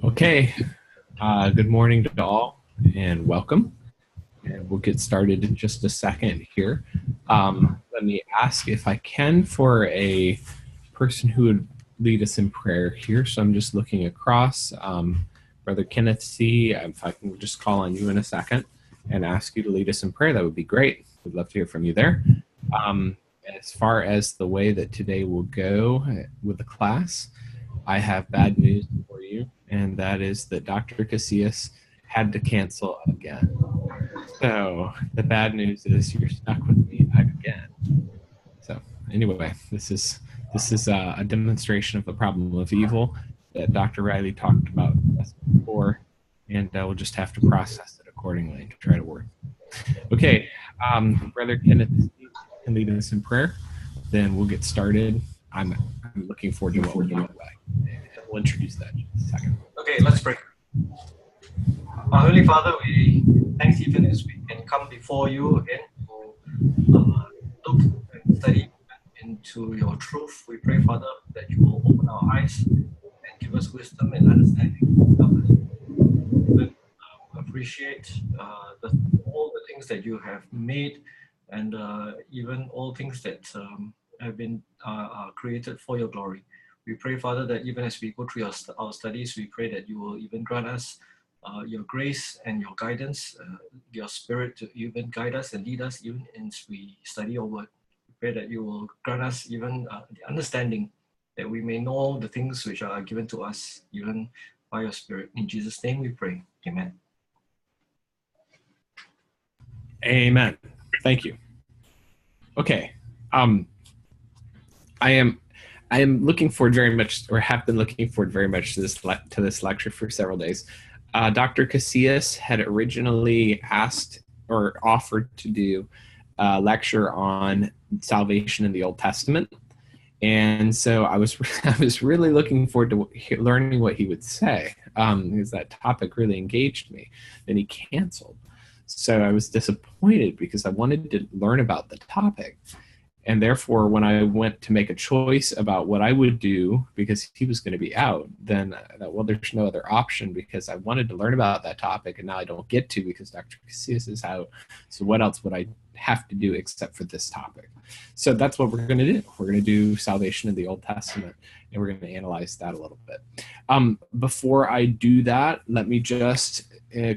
Okay, good morning to all and welcome. And we'll get started in just a second here. Let me ask if I can for a person who would lead us in prayer here. So I'm just looking across. Brother Kenneth C., if I can just call on you in a second and ask you to lead us in prayer, that would be great. We'd love to hear from you there. As far as the way that today will go with the class, I have bad news for you, and that is that Dr. Casillas had to cancel again. So the bad news is you're stuck with me again. So anyway, this is a demonstration of the problem of evil that Dr. Riley talked about before, and we'll just have to process it accordingly and try to work. Okay, Brother Kenneth can lead us in prayer. Then we'll get started. I'm looking forward to what we're doing. We'll introduce that in a second. Okay, let's pray. Our Heavenly Father, we thank you even as we can come before you again to look and study into your truth. We pray, Father, that you will open our eyes and give us wisdom and understanding. We appreciate all the things that you have made and even all things that have been created for your glory. We pray, Father, that even as we go through our studies, we pray that you will even grant us your grace and your guidance, your spirit to even guide us and lead us even as we study your word. We pray that you will grant us even the understanding that we may know the things which are given to us even by your spirit. In Jesus' name we pray. Amen. Amen. Thank you. Okay. I am looking forward very much, or have been looking forward very much to this lecture for several days. Dr. Casillas had originally asked or offered to do a lecture on salvation in the Old Testament, and so I was really looking forward to learning what he would say, because that topic really engaged me. Then he canceled, so I was disappointed because I wanted to learn about the topic. And therefore, when I went to make a choice about what I would do, because he was going to be out, then I thought, well, there's no other option because I wanted to learn about that topic, and now I don't get to because Dr. Casillas is out. So what else would I have to do except for this topic? So that's what we're going to do. We're going to do salvation in the Old Testament, and we're going to analyze that a little bit. Before I do that, let me just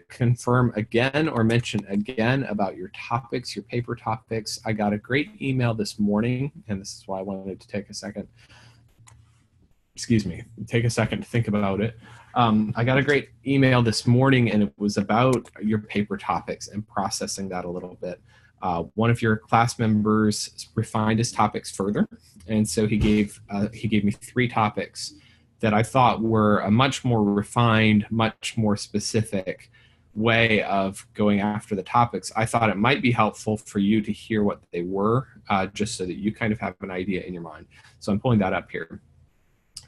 confirm again or mention again about your topics, your paper topics. I got a great email this morning, and this is why I wanted to take a second to think about it. I got a great email this morning, and it was about your paper topics and processing that a little bit. One of your class members refined his topics further, and so he gave me 3 topics that I thought were a much more refined, much more specific way of going after the topics. I thought it might be helpful for you to hear what they were, just so that you kind of have an idea in your mind. So I'm pulling that up here.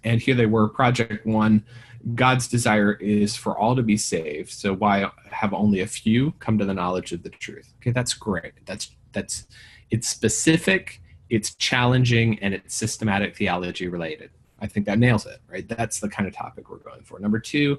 And here they were. Project 1, God's desire is for all to be saved. So why have only a few come to the knowledge of the truth? Okay, that's great. It's specific, it's challenging, and it's systematic theology related. I think that nails it, right? That's the kind of topic we're going for. Number 2,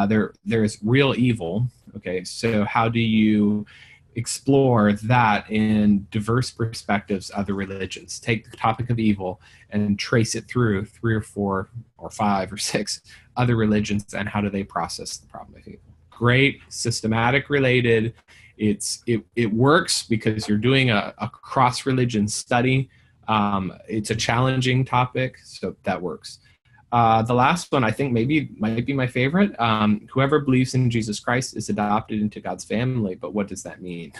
there is real evil. Okay, so how do you explore that in diverse perspectives of the religions? Take the topic of evil and trace it through 3 or 4 or 5 or 6 other religions, and how do they process the problem of evil? Great, systematic related. It works because you're doing a cross-religion study. It's a challenging topic, so that works. The last one I think might be my favorite. Whoever believes in Jesus Christ is adopted into God's family, but what does that mean?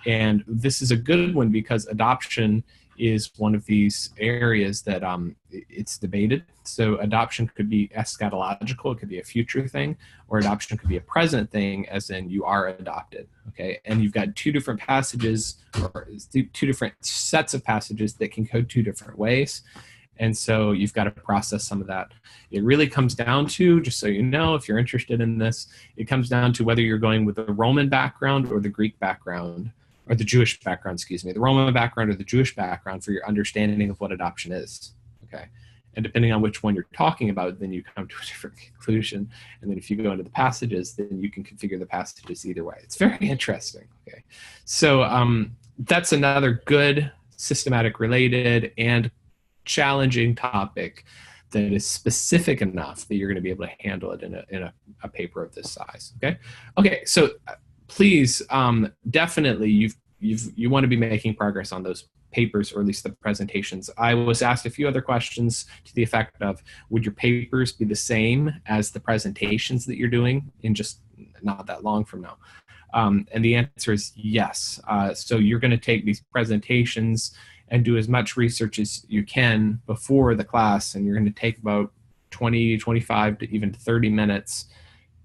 And this is a good one because adoption is one of these areas that it's debated. So adoption could be eschatological, it could be a future thing, or adoption could be a present thing, as in you are adopted. Okay, and you've got 2 different passages, or 2 different sets of passages that can go 2 different ways. And so you've got to process some of that. It really comes down to, just so you know, if you're interested in this, it comes down to whether you're going with the Roman background or the Greek background, or the Jewish background, the Roman background or the Jewish background for your understanding of what adoption is. Okay. And depending on which one you're talking about, then you come to a different conclusion. And then if you go into the passages, then you can configure the passages either way. It's very interesting. Okay, so that's another good systematic related and challenging topic that is specific enough that you're going to be able to handle it in a paper of this size. Okay. So please, definitely, you want to be making progress on those papers, or at least the presentations. I was asked a few other questions to the effect of, would your papers be the same as the presentations that you're doing in just not that long from now? And the answer is yes. So you're going to take these presentations and do as much research as you can before the class, and you're going to take about 20, 25 to even 30 minutes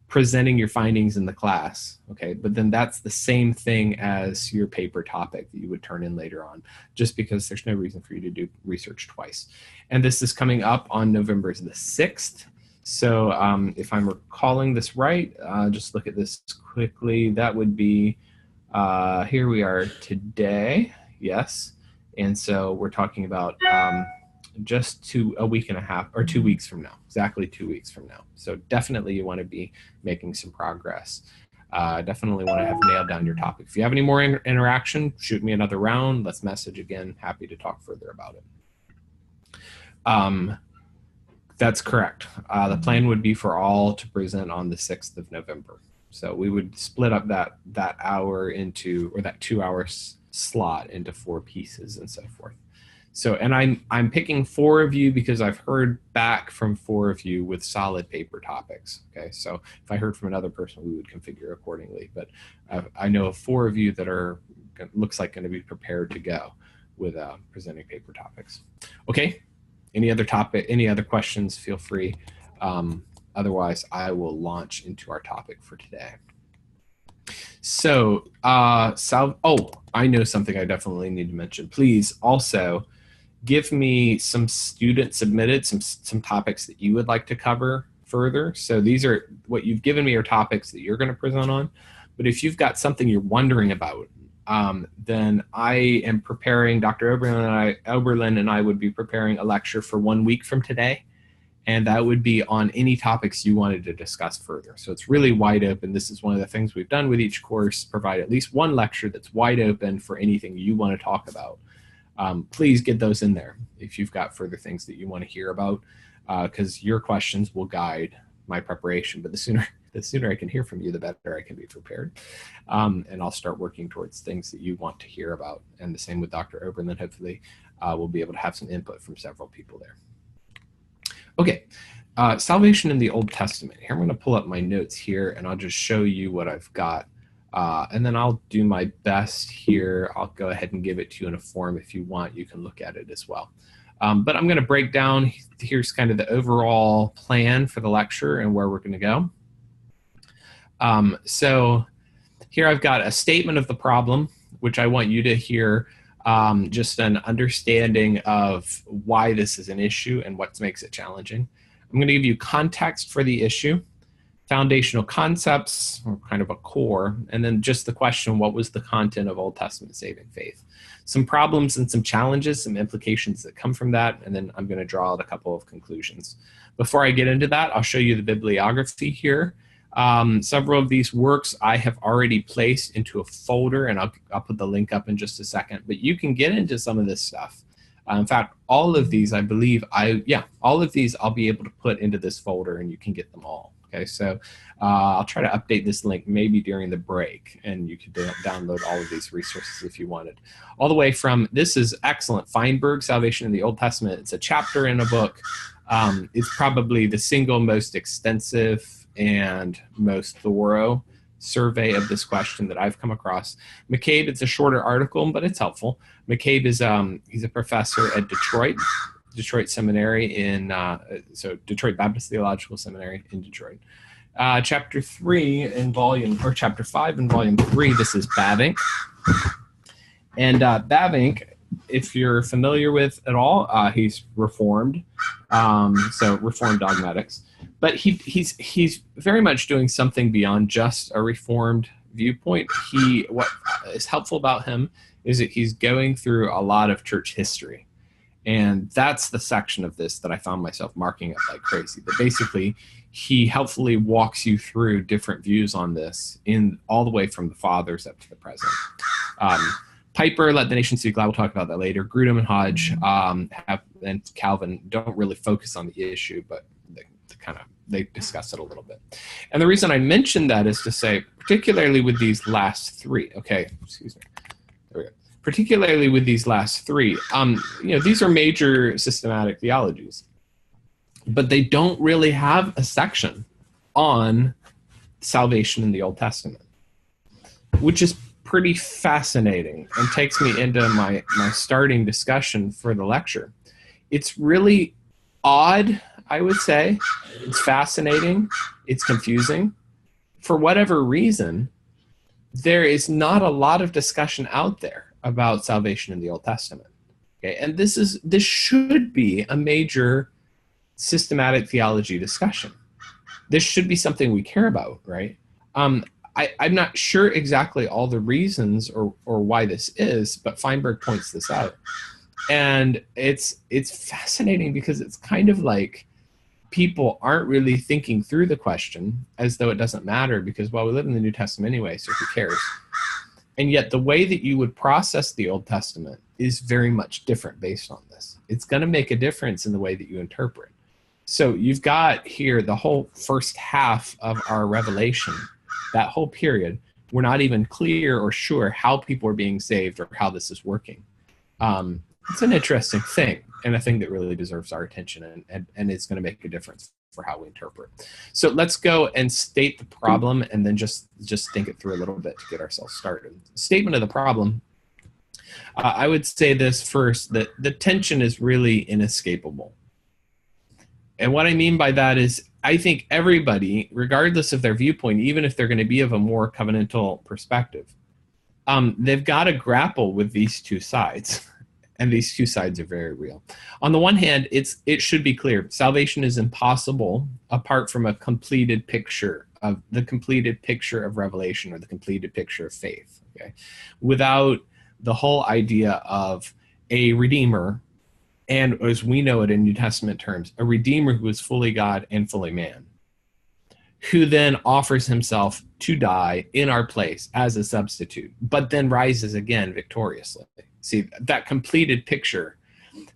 presenting your findings in the class, okay? But then that's the same thing as your paper topic that you would turn in later on, just because there's no reason for you to do research twice. And this is coming up on November the 6th. So if I'm recalling this right, just look at this quickly. That would be, here we are today, yes. And so we're talking about just a week and a half, or 2 weeks from now, exactly 2 weeks from now. So definitely you want to be making some progress. Definitely want to have nailed down your topic. If you have any more interaction, shoot me another round. Let's message again. Happy to talk further about it. That's correct. The plan would be for all to present on the 6th of November. So we would split up that hour into, or that 2 hour slot into 4 pieces and so forth. So, and I'm picking 4 of you because I've heard back from 4 of you with solid paper topics. Okay, so if I heard from another person, we would configure accordingly. But I know of 4 of you that looks like going to be prepared to go with presenting paper topics. Okay, any other questions? Feel free. Otherwise, I will launch into our topic for today. So, I know something I definitely need to mention. Please also give me some student submitted, some topics that you would like to cover further. So these are, what you've given me are topics that you're going to present on. But if you've got something you're wondering about, then I am preparing, Dr. Oberlin and I would be preparing a lecture for 1 week from today. And that would be on any topics you wanted to discuss further. So it's really wide open. This is one of the things we've done with each course, provide at least one lecture that's wide open for anything you want to talk about. Please get those in there if you've got further things that you want to hear about, because your questions will guide my preparation. But the sooner I can hear from you, the better I can be prepared. And I'll start working towards things that you want to hear about. And the same with Dr. Oberlin. Hopefully we'll be able to have some input from several people there. Okay, salvation in the Old Testament. Here I'm going to pull up my notes here, and I'll just show you what I've got. And then I'll do my best here. I'll go ahead and give it to you in a form. If you want, you can look at it as well. But I'm going to break down, here's kind of the overall plan for the lecture and where we're going to go. So here I've got a statement of the problem, which I want you to hear just an understanding of why this is an issue and what makes it challenging. I'm going to give you context for the issue, foundational concepts, or kind of a core, and then just the question, what was the content of Old Testament saving faith? Some problems and some challenges, some implications that come from that, and then I'm going to draw out a couple of conclusions. Before I get into that, I'll show you the bibliography here. Several of these works I have already placed into a folder, and I'll put the link up in just a second, but you can get into some of this stuff. In fact, all of these, I believe, all of these I'll be able to put into this folder, and you can get them all. Okay, so I'll try to update this link maybe during the break, and you could download all of these resources if you wanted. All the way from, this is excellent, Feinberg, Salvation in the Old Testament. It's a chapter in a book. It's probably the single most extensive and most thorough survey of this question that I've come across. McCabe, it's a shorter article, but it's helpful. McCabe is he's a professor at Detroit Seminary in Detroit Baptist Theological Seminary in Detroit. Chapter 5 in volume 3, this is Bavinck. And Bavinck, if you're familiar with at all, he's Reformed, so Reformed dogmatics. But he's very much doing something beyond just a Reformed viewpoint. What is helpful about him is that he's going through a lot of church history. And that's the section of this that I found myself marking up like crazy. But basically, he helpfully walks you through different views on this in all the way from the fathers up to the present. Piper, Let the Nation Speak Loud, we'll talk about that later. Grudem and Hodge and Calvin don't really focus on the issue, but they discuss it a little bit. And the reason I mention that is to say, particularly with these last three, okay, excuse me, there we go. Particularly with these last three, these are major systematic theologies, but they don't really have a section on salvation in the Old Testament, which is pretty fascinating and takes me into my starting discussion for the lecture. It's really odd, I would say. It's fascinating. It's confusing. For whatever reason, there is not a lot of discussion out there about salvation in the Old Testament. Okay, and this should be a major systematic theology discussion. This should be something we care about, right? I'm not sure exactly all the reasons or why this is, but Feinberg points this out. And it's fascinating because it's kind of like people aren't really thinking through the question as though it doesn't matter because, well, we live in the New Testament anyway, so who cares? And yet the way that you would process the Old Testament is very much different based on this. It's going to make a difference in the way that you interpret. So you've got here the whole first half of our Revelation, that whole period, we're not even clear or sure how people are being saved or how this is working. It's an interesting thing and a thing that really deserves our attention and is going to make a difference for how we interpret. So let's go and state the problem and then just think it through a little bit to get ourselves started. Statement of the problem. I would say this first, that the tension is really inescapable. And what I mean by that is I think everybody, regardless of their viewpoint, even if they're going to be of a more covenantal perspective, they've got to grapple with these two sides. And these two sides are very real. On the one hand, it should be clear. Salvation is impossible apart from a completed picture of Revelation or the completed picture of faith. Okay? Without the whole idea of a Redeemer, and as we know it in New Testament terms, a Redeemer who is fully God and fully man, who then offers himself to die in our place as a substitute, but then rises again victoriously. See, that completed picture.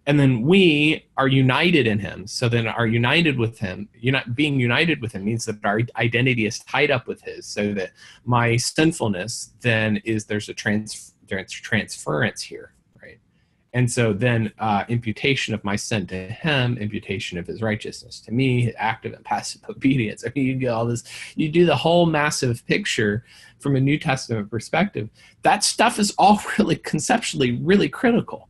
And then we are united in him. So then are united with him. Being united with him means that our identity is tied up with his, so that my sinfulness then there's a transference here, right? And so then imputation of my sin to him, imputation of his righteousness to me, active and passive obedience. I mean, you get all this, you do the whole massive picture from a New Testament perspective. That stuff is all really conceptually really critical,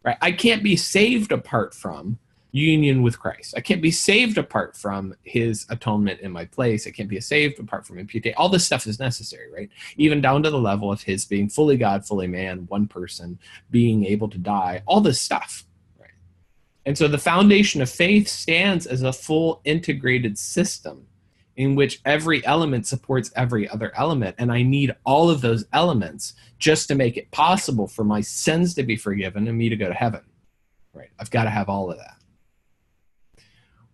right? I can't be saved apart from union with Christ. I can't be saved apart from his atonement in my place. I can't be saved apart from imputation. All this stuff is necessary, right? Even down to the level of his being fully God, fully man, one person, being able to die, all this stuff, right? And so the foundation of faith stands as a full integrated system in which every element supports every other element. And I need all of those elements just to make it possible for my sins to be forgiven and me to go to heaven, right? I've got to have all of that.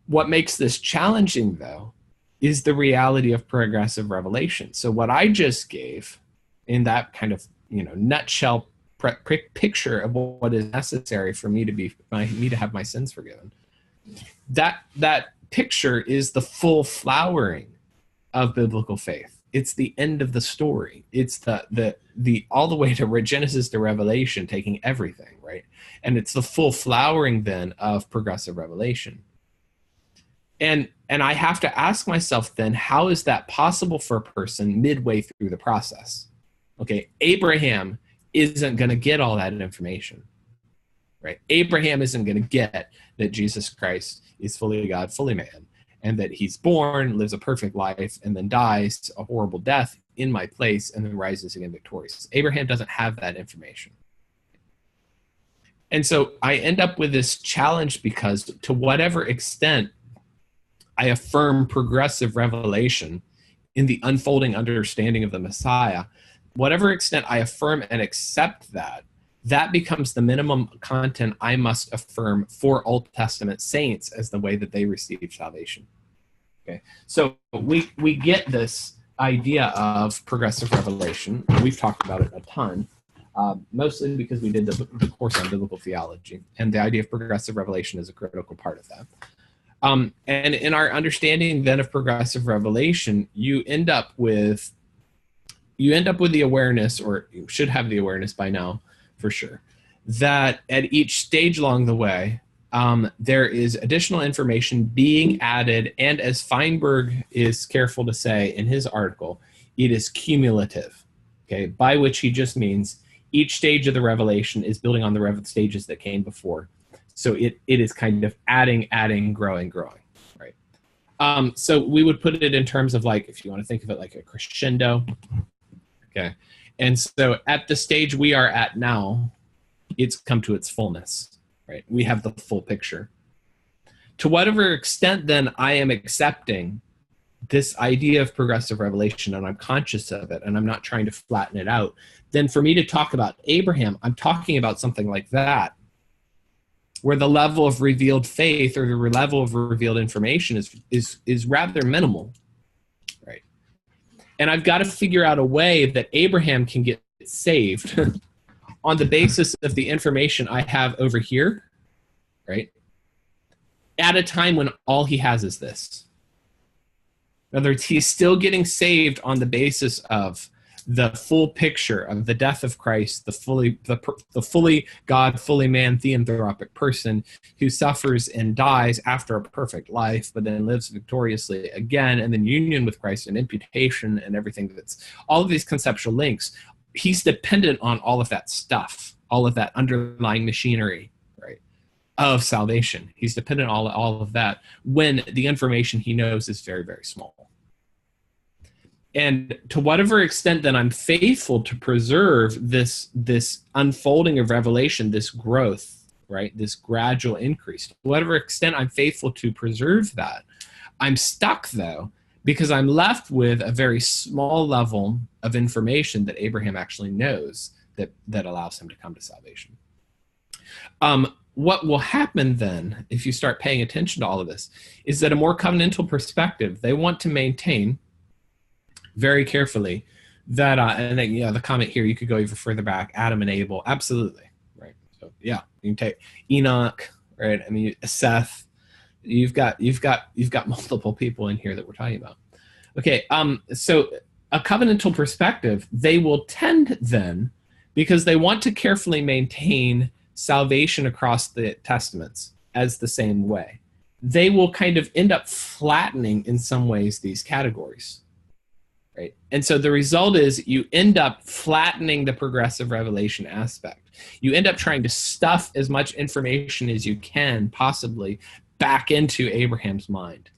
What makes this challenging, though, is the reality of progressive revelation. So what I just gave in that kind of, nutshell picture of what is necessary for me to have my sins forgiven, that picture is the full flowering of biblical faith. It's the end of the story. It's the all the way to Genesis to Revelation, taking everything, right? And it's the full flowering then of progressive revelation. And I have to ask myself then, how is that possible for a person midway through the process? Okay, Abraham isn't going to get all that information, right? Abraham isn't going to get that Jesus Christ is fully God, fully man, and that he's born, lives a perfect life, and then dies a horrible death in my place, and then rises again victorious. Abraham doesn't have that information. And so I end up with this challenge because to whatever extent I affirm progressive revelation in the unfolding understanding of the Messiah, whatever extent I affirm and accept that, that becomes the minimum content I must affirm for Old Testament saints as the way that they receive salvation. Okay, so we get this idea of progressive revelation. We've talked about it a ton, mostly because we did the course on biblical theology, and the idea of progressive revelation is a critical part of that. And in our understanding then of progressive revelation, you end up with the awareness, or you should have the awareness by now, for sure, that at each stage along the way, there is additional information being added, and as Feinberg is careful to say in his article, it is cumulative, okay, by which he just means each stage of the revelation is building on the stages that came before. So it is kind of adding, growing, right? So we would put it in terms of, like, if you want to think of it like a crescendo, okay? And so at the stage we are at now, it's come to its fullness, right? We have the full picture. To whatever extent then I am accepting this idea of progressive revelation, and I'm conscious of it, and I'm not trying to flatten it out, then for me to talk about Abraham, I'm talking about something like that, where the level of revealed faith or the level of revealed information is rather minimal, right? And I've got to figure out a way that Abraham can get saved on the basis of the information I have over here, right? At a time when all he has is this. In other words, he's still getting saved on the basis of the full picture of the death of Christ, the fully God, fully man, theanthropic person who suffers and dies after a perfect life, but then lives victoriously again, and then union with Christ and imputation and everything that's all of these conceptual links. He's dependent on all of that stuff, all of that underlying machinery, right, of salvation. He's dependent on all of that when the information he knows is very, very small. And to whatever extent then I'm faithful to preserve this unfolding of revelation, this growth, right, this gradual increase, to whatever extent I'm faithful to preserve that, I'm stuck, though, because I'm left with a very small level of information that Abraham actually knows that allows him to come to salvation. What will happen then, if you start paying attention to all of this, is that a more covenantal perspective, they want to maintain very carefully that, and then, the comment here, you could go even further back, Adam and Abel, absolutely, right? So yeah, you can take Enoch, right? I mean, Seth. You've got multiple people in here that we're talking about. Okay, so a covenantal perspective, they will tend then, because they want to carefully maintain salvation across the testaments as the same way, they will kind of end up flattening in some ways these categories. Right? And so the result is you end up flattening the progressive revelation aspect. You end up trying to stuff as much information as you can possibly back into Abraham's mind,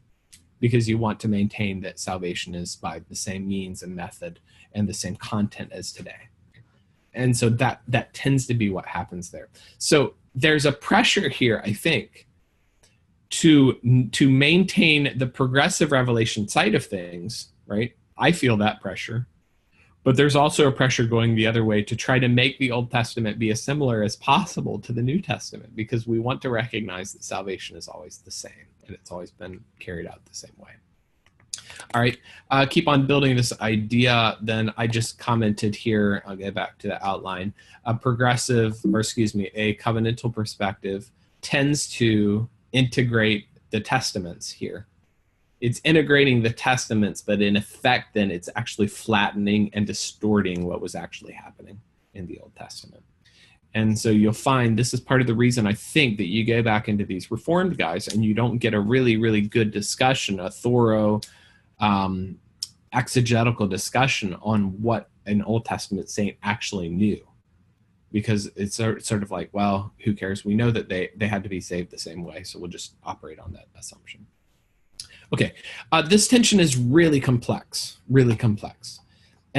because you want to maintain that salvation is by the same means and method and the same content as today. And so that tends to be what happens there. So there's a pressure here, I think, to maintain the progressive revelation side of things, right? I feel that pressure, but there's also a pressure going the other way to try to make the Old Testament be as similar as possible to the New Testament, because we want to recognize that salvation is always the same, and it's always been carried out the same way. All right, keep on building this idea. Then I just commented here, I'll get back to the outline, a covenantal perspective tends to integrate the testaments here. It's integrating the testaments, but in effect, then it's actually flattening and distorting what was actually happening in the Old Testament. And so you'll find this is part of the reason I think that you go back into these Reformed guys and you don't get a really, really good discussion, a thorough exegetical discussion on what an Old Testament saint actually knew. Because it's sort of like, well, who cares? We know that they had to be saved the same way, so we'll just operate on that assumption. Okay, this tension is really complex. And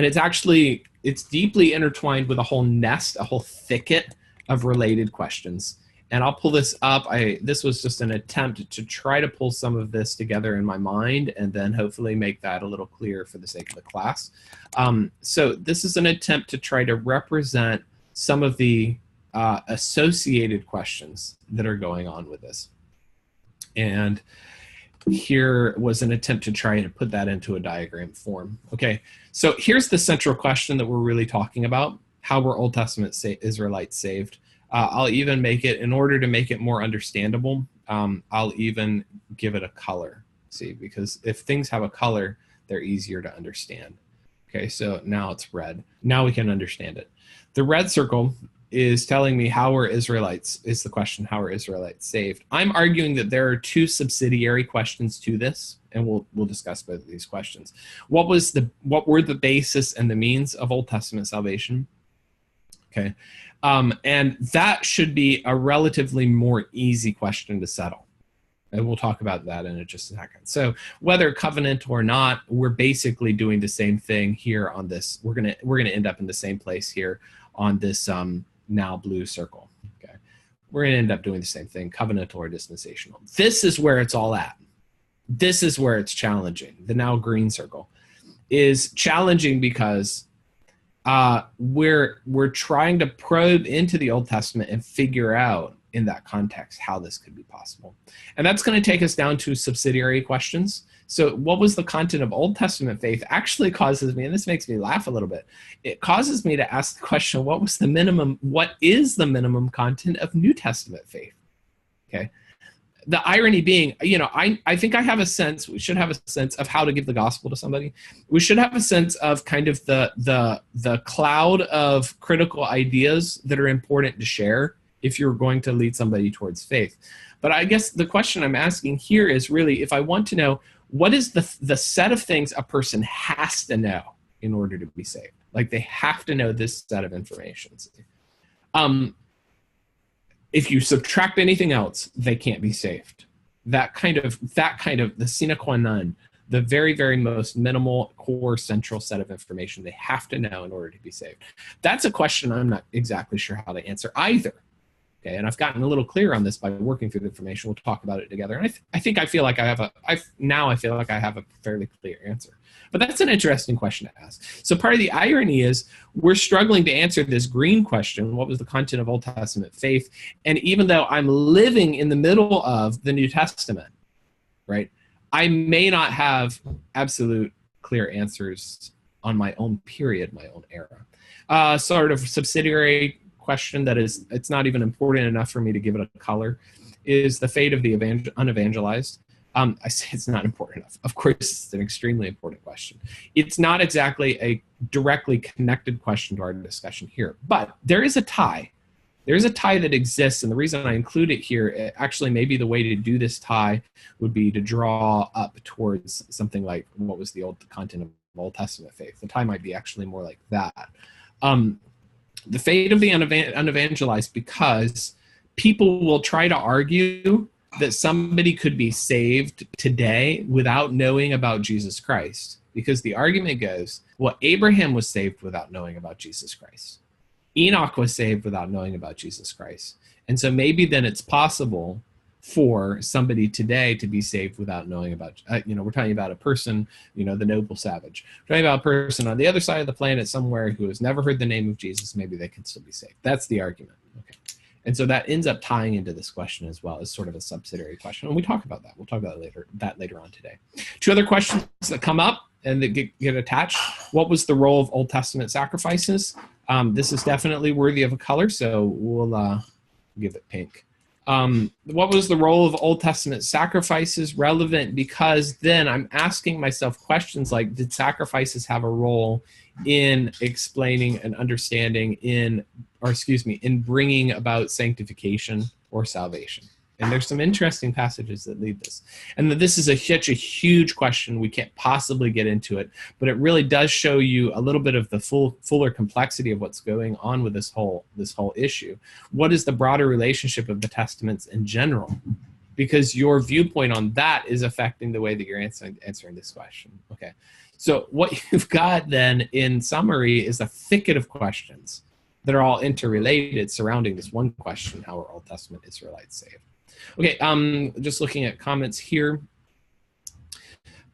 it's deeply intertwined with a whole nest, a whole thicket of related questions. And I'll pull this up. This was just an attempt to try to pull some of this together in my mind and then hopefully make that a little clearer for the sake of the class. So this is an attempt to try to represent some of the associated questions that are going on with this. And here was an attempt to try and put that into a diagram form. Okay, so here's the central question that we're really talking about. How were Old Testament Israelites saved? I'll even make it, in order to make it more understandable, I'll even give it a color. See, because if things have a color, they're easier to understand. Okay, so now it's red. Now we can understand it. The red circle is telling me how are Israelites, is the question, how are Israelites saved? I'm arguing that there are two subsidiary questions to this, and we'll discuss both of these questions. What were the basis and the means of Old Testament salvation? Okay, and that should be a relatively more easy question to settle. And we'll talk about that in just a second. So whether covenant or not, we're basically doing the same thing here on this. We're gonna end up in the same place here on this now blue circle. Okay, we're gonna end up doing the same thing, covenantal or dispensational. This is where it's all at. This is where it's challenging. The now green circle is challenging because we're trying to probe into the Old Testament and figure out in that context how this could be possible. And that's going to take us down to subsidiary questions. So what was the content of Old Testament faith actually causes me, and this makes me laugh a little bit, it causes me to ask the question, what is the minimum content of New Testament faith? Okay. The irony being, I think I have a sense, we should have a sense of how to give the gospel to somebody. We should have a sense of kind of the cloud of critical ideas that are important to share if you're going to lead somebody towards faith. But I guess the question I'm asking here is really, if I want to know, what is the set of things a person has to know in order to be saved? Like, they have to know this set of information. If you subtract anything else, they can't be saved. That kind of the sine qua non, the very, very most minimal core central set of information they have to know in order to be saved. That's a question I'm not exactly sure how to answer either. Okay, and I've gotten a little clearer on this by working through the information. We'll talk about it together. And I feel like I have a fairly clear answer. But that's an interesting question to ask. So part of the irony is we're struggling to answer this green question, what was the content of Old Testament faith? And even though I'm living in the middle of the New Testament, right, I may not have absolute clear answers on my own period, my own era. Sort of subsidiary question that is, it's not even important enough for me to give it a color, is the fate of the unevangelized. I say it's not important enough. Of course, it's an extremely important question. It's not exactly a directly connected question to our discussion here, but there is a tie. There's a tie that exists, and the reason I include it here, actually maybe the way to do this tie would be to draw up towards something like what was the content of Old Testament faith. The tie might be actually more like that. The fate of the unevangelized, because people will try to argue that somebody could be saved today without knowing about Jesus Christ. Because the argument goes, well, Abraham was saved without knowing about Jesus Christ. Enoch was saved without knowing about Jesus Christ. And so maybe then it's possible for somebody today to be saved without knowing about, we're talking about a person, the noble savage. We're talking about a person on the other side of the planet somewhere who has never heard the name of Jesus. Maybe they can still be saved. That's the argument. Okay. And so that ends up tying into this question as well as sort of a subsidiary question. And we talk about that. We'll talk about that later on today. Two other questions that come up and that get attached. What was the role of Old Testament sacrifices? This is definitely worthy of a color, so we'll give it pink. What was the role of Old Testament sacrifices? Relevant because then I'm asking myself questions like, did sacrifices have a role in explaining and understanding in bringing about sanctification or salvation? And there's some interesting passages that lead this. And this is such a huge question, we can't possibly get into it, but it really does show you a little bit of the fuller complexity of what's going on with this whole issue. What is the broader relationship of the Testaments in general? Because your viewpoint on that is affecting the way that you're answering this question. Okay, so what you've got then in summary is a thicket of questions that are all interrelated surrounding this one question: how are Old Testament Israelites saved? Okay, just looking at comments here.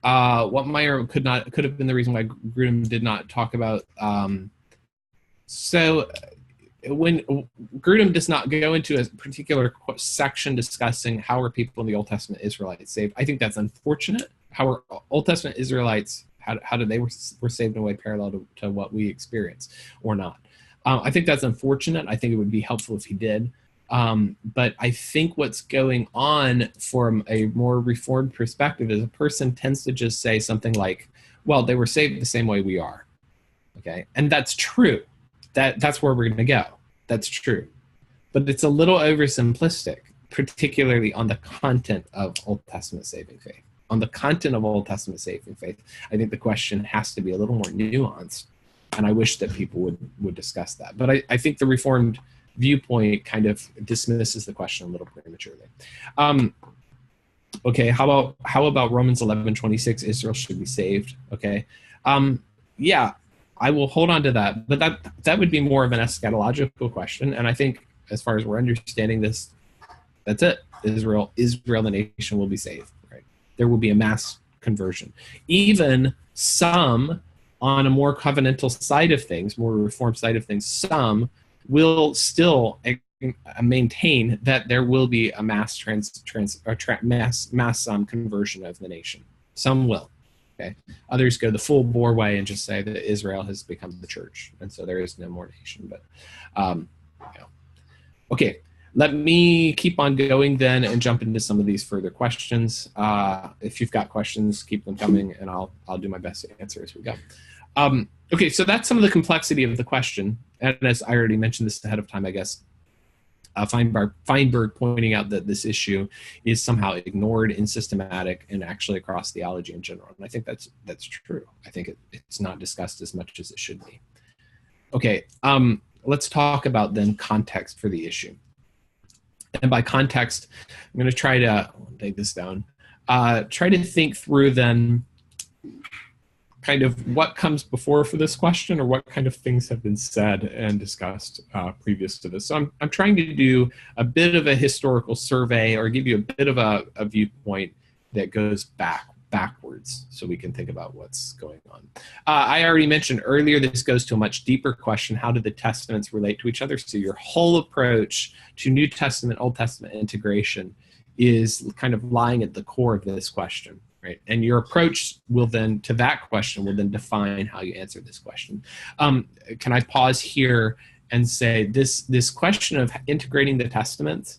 What Meyer could have been the reason why Grudem did not talk about. So when Grudem does not go into a particular section discussing how are people in the Old Testament Israelites saved, I think that's unfortunate. How are Old Testament Israelites, how did they were saved in a way parallel to what we experience or not? I think that's unfortunate. I think it would be helpful if he did. But I think what's going on from a more reformed perspective is a person tends to just say something like, well, they were saved the same way we are. Okay. And that's true. That's where we're going to go. That's true. But it's a little oversimplistic, particularly on the content of Old Testament saving faith. On the content of Old Testament saving faith, I think the question has to be a little more nuanced. And I wish that people would discuss that. But I think the Reformed viewpoint kind of dismisses the question a little prematurely. Okay, how about Romans 11:26? Israel should be saved. Okay, yeah, I will hold on to that, but that would be more of an eschatological question. And I think, as far as we're understanding this, that's it. Israel, the nation, will be saved. Right? There will be a mass conversion. Even some, on a more covenantal side of things, more reformed side of things, some will still maintain that there will be a mass conversion of the nation. Some will. Okay. Others go the full bore way and just say that Israel has become the church, and so there is no more nation. But okay, let me keep on going then and jump into some of these further questions. If you've got questions, keep them coming, and I'll do my best to answer as we go. Okay, so that's some of the complexity of the question, and as I already mentioned this ahead of time, I guess. Feinberg pointing out that this issue is somehow ignored in systematic and actually across theology in general. And I think that's true. I think it's not discussed as much as it should be. Okay, let's talk about then context for the issue. And by context, I'm going to try to take this down. Try to think through then kind of what comes before for this question, or what kind of things have been said and discussed previous to this. So I'm trying to do a bit of a historical survey, or give you a bit of a viewpoint that goes backwards, so we can think about what's going on. I already mentioned earlier, this goes to a much deeper question: how do the testaments relate to each other? So your whole approach to New Testament, Old Testament integration is kind of lying at the core of this question. Right. And your approach will then, to that question, will then define how you answer this question. Can I pause here and say this question of integrating the Testaments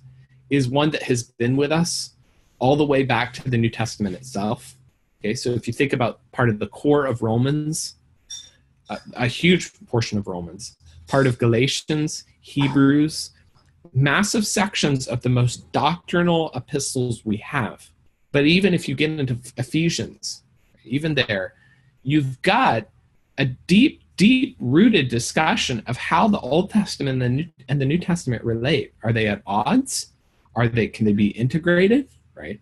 is one that has been with us all the way back to the New Testament itself. Okay, so if you think about part of the core of Romans, a huge portion of Romans, part of Galatians, Hebrews, massive sections of the most doctrinal epistles we have. But even if you get into Ephesians, even there, you've got a deep-rooted discussion of how the Old Testament and the New Testament relate. Are they at odds? Can they be integrated? Right?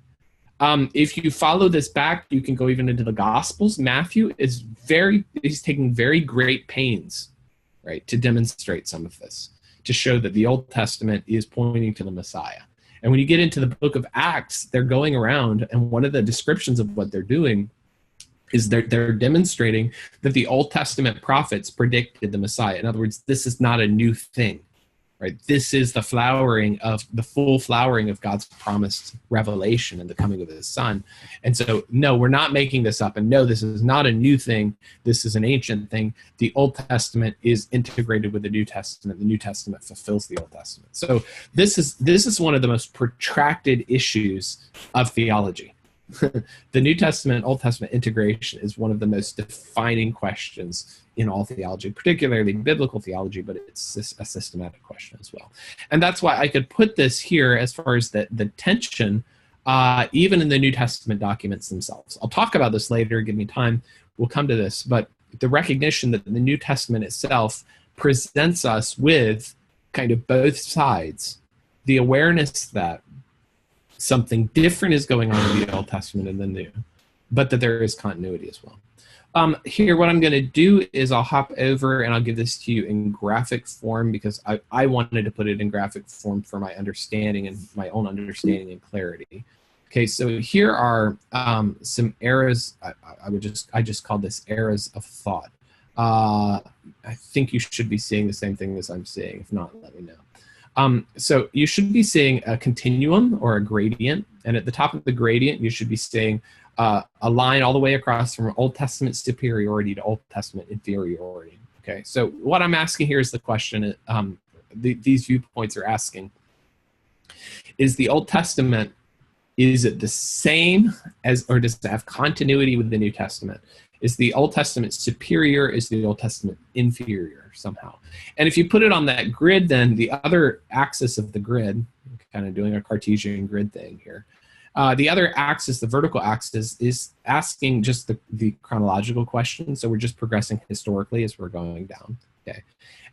If you follow this back, you can go even into the Gospels. Matthew is he's taking very great pains, right, to demonstrate some of this, to show that the Old Testament is pointing to the Messiah. And when you get into the book of Acts, they're going around, and one of the descriptions of what they're doing is they're demonstrating that the Old Testament prophets predicted the Messiah. In other words, this is not a new thing, right? This is the full flowering of God's promised revelation and the coming of his Son. And so, no, we're not making this up. And no, this is not a new thing. This is an ancient thing. The Old Testament is integrated with the New Testament. The New Testament fulfills the Old Testament. So this is one of the most protracted issues of theology. The New Testament, Old Testament integration is one of the most defining questions in all theology, particularly biblical theology, but it's a systematic question as well. And that's why I could put this here as far as the tension, even in the New Testament documents themselves. I'll talk about this later, give me time, we'll come to this, but the recognition that the New Testament itself presents us with kind of both sides, the awareness that something different is going on in the Old Testament and the New, but that there is continuity as well. Here, what I'm going to do is I'll hop over and I'll give this to you in graphic form, because I wanted to put it in graphic form for my understanding and my own understanding and clarity. Okay, so here are some eras. I just call this eras of thought. I think you should be seeing the same thing as I'm seeing. If not, let me know. So you should be seeing a continuum or a gradient. And at the top of the gradient, you should be seeing a line all the way across from Old Testament superiority to Old Testament inferiority. Okay, so what I'm asking here is the question these viewpoints are asking. Is the Old Testament, is it the same as, or does it have continuity with the New Testament? Is the Old Testament superior? Is the Old Testament inferior somehow? And if you put it on that grid, then the other axis of the grid, kind of doing a Cartesian grid thing here, the other axis, the vertical axis, is asking just the chronological question. So we're just progressing historically as we're going down. Okay.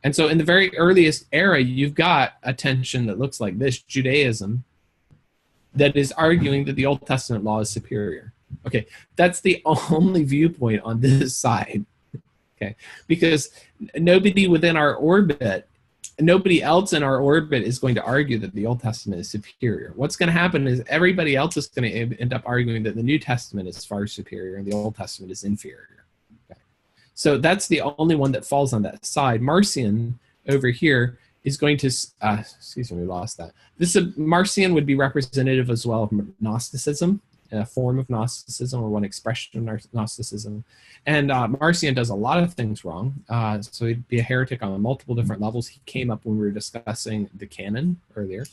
And so in the very earliest era, you've got a tension that looks like this: Judaism, that is arguing that the Old Testament law is superior. Okay, that's the only viewpoint on this side. Okay, because nobody within our orbit, nobody else in our orbit is going to argue that the Old Testament is superior. What's going to happen is everybody else is going to end up arguing that the New Testament is far superior and the Old Testament is inferior. Okay. So that's the only one that falls on that side. Marcion over here is going to, excuse me, we lost that. Marcion would be representative as well of Gnosticism, a form of Gnosticism or one expression of Gnosticism. And Marcion does a lot of things wrong. So he'd be a heretic on multiple different levels. He came up when we were discussing the canon earlier.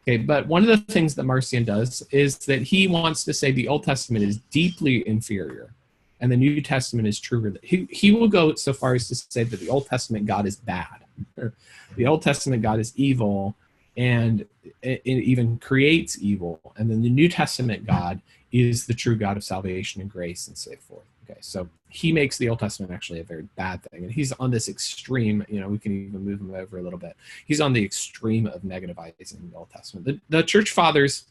Okay, but one of the things that Marcion does is that he wants to say the Old Testament is deeply inferior and the New Testament is true. He will go so far as to say that the Old Testament God is bad. The Old Testament God is evil, and it even creates evil. And then the New Testament God is the true God of salvation and grace and so forth. Okay, so he makes the Old Testament actually a very bad thing. And he's on this extreme, we can even move him over a little bit. He's on the extreme of negativizing the Old Testament. The church fathers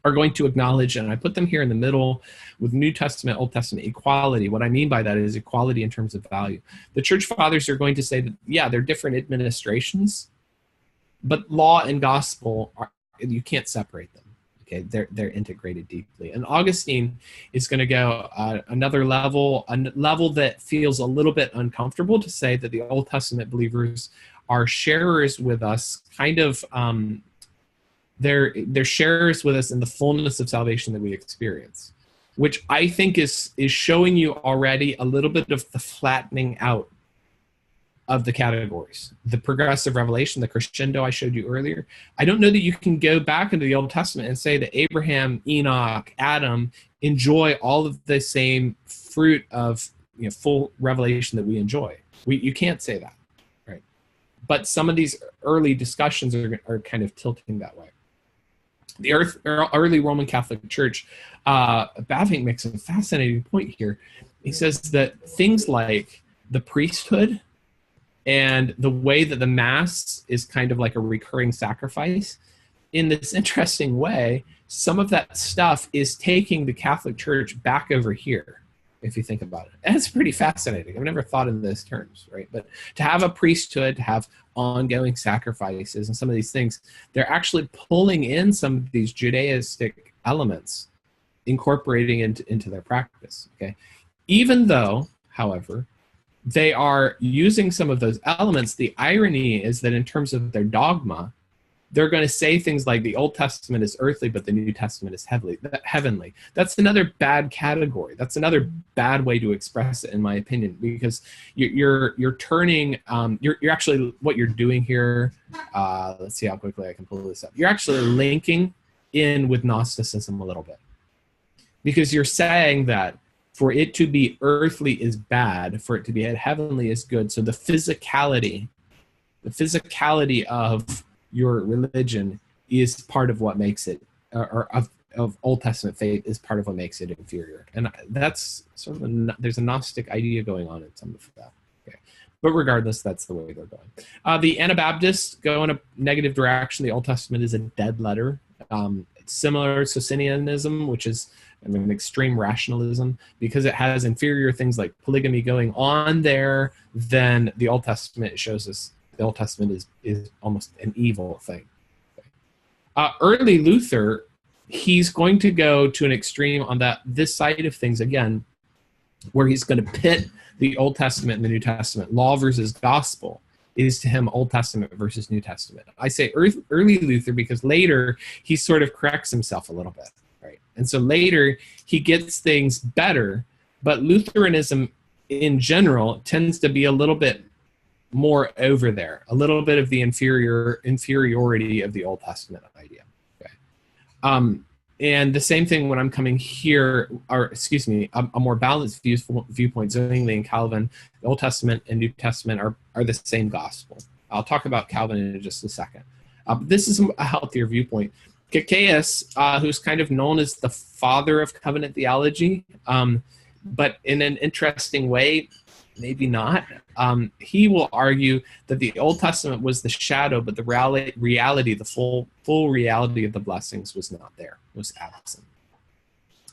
are going to acknowledge, and I put them here in the middle with New Testament, Old Testament equality. What I mean by that is equality in terms of value. The church fathers are going to say that, yeah, they're different administrations, but law and gospel, you can't separate them. Okay, they're integrated deeply. And Augustine is going to go another level, a level that feels a little bit uncomfortable to say that the Old Testament believers are sharers with us, kind of, they're sharers with us in the fullness of salvation that we experience, which I think is showing you already a little bit of the flattening out of the categories. The progressive revelation, the crescendo I showed you earlier. I don't know that you can go back into the Old Testament and say that Abraham, Enoch, Adam enjoy all of the same fruit of full revelation that we enjoy. You can't say that, right? But some of these early discussions are kind of tilting that way. The early Roman Catholic Church, Bavinck makes a fascinating point here. He says that things like the priesthood and the way that the Mass is kind of like a recurring sacrifice, in this interesting way, some of that stuff is taking the Catholic Church back over here, if you think about it. And it's pretty fascinating. I've never thought in those terms, right? But to have a priesthood, to have ongoing sacrifices and some of these things, they're actually pulling in some of these Judaistic elements, incorporating into their practice, okay? Even though, however, they are using some of those elements, the irony is that in terms of their dogma, they're going to say things like the Old Testament is earthly, but the New Testament is heavenly. That's another bad category. That's another bad way to express it, in my opinion, because you're turning, you're actually, what you're doing here, let's see how quickly I can pull this up. You're actually linking in with Gnosticism a little bit, because you're saying that for it to be earthly is bad, for it to be heavenly is good. So the physicality of your religion is part of what makes it, or of Old Testament faith is part of what makes it inferior. And that's sort of there's a Gnostic idea going on in some of that. Okay. But regardless, that's the way they're going. The Anabaptists go in a negative direction. The Old Testament is a dead letter. It's similar to Socinianism, which is an extreme rationalism, because it has inferior things like polygamy going on there. Then the Old Testament shows us the Old Testament is almost an evil thing. Early Luther, he's going to go to an extreme on this side of things again, where he's going to pit the Old Testament and the New Testament. Law versus gospel is to him Old Testament versus New Testament. I say early Luther because later he sort of corrects himself a little bit, right? And so later he gets things better, but Lutheranism in general tends to be a little bit more over there, a little bit of the inferiority of the Old Testament idea. Okay. And the same thing when I'm coming here, or excuse me, a more balanced viewpoint, Zwingli and Calvin, the Old Testament and New Testament are the same gospel. I'll talk about Calvin in just a second. This is a healthier viewpoint. Cacaeus, who's kind of known as the father of covenant theology, but in an interesting way, maybe not. He will argue that the Old Testament was the shadow, but the reality, the full reality of the blessings was not there, was absent.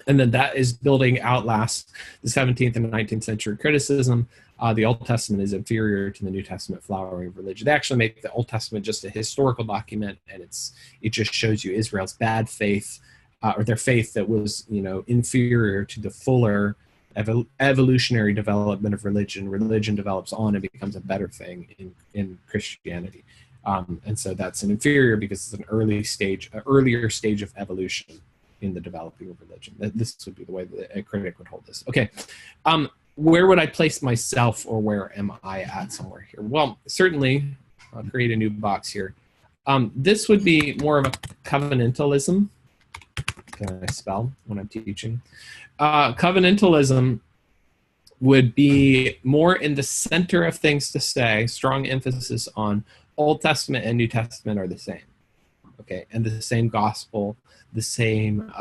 And then that is building outlast the 17th and 19th century criticism. The Old Testament is inferior to the New Testament flowering of religion. They actually make the Old Testament just a historical document, and it just shows you Israel's bad faith, or their faith that was, inferior to the fuller evolutionary development of religion. Religion develops on and becomes a better thing in Christianity. And so that's an inferior because it's an earlier stage of evolution in the developing of religion. This would be the way that a critic would hold this. Okay. Where would I place myself, or where am I at somewhere here? Well, certainly, I'll create a new box here. This would be more of a covenantalism. Can I spell when I'm teaching? Covenantalism would be more in the center of things to say, strong emphasis on Old Testament and New Testament are the same, okay, and the same gospel, the same,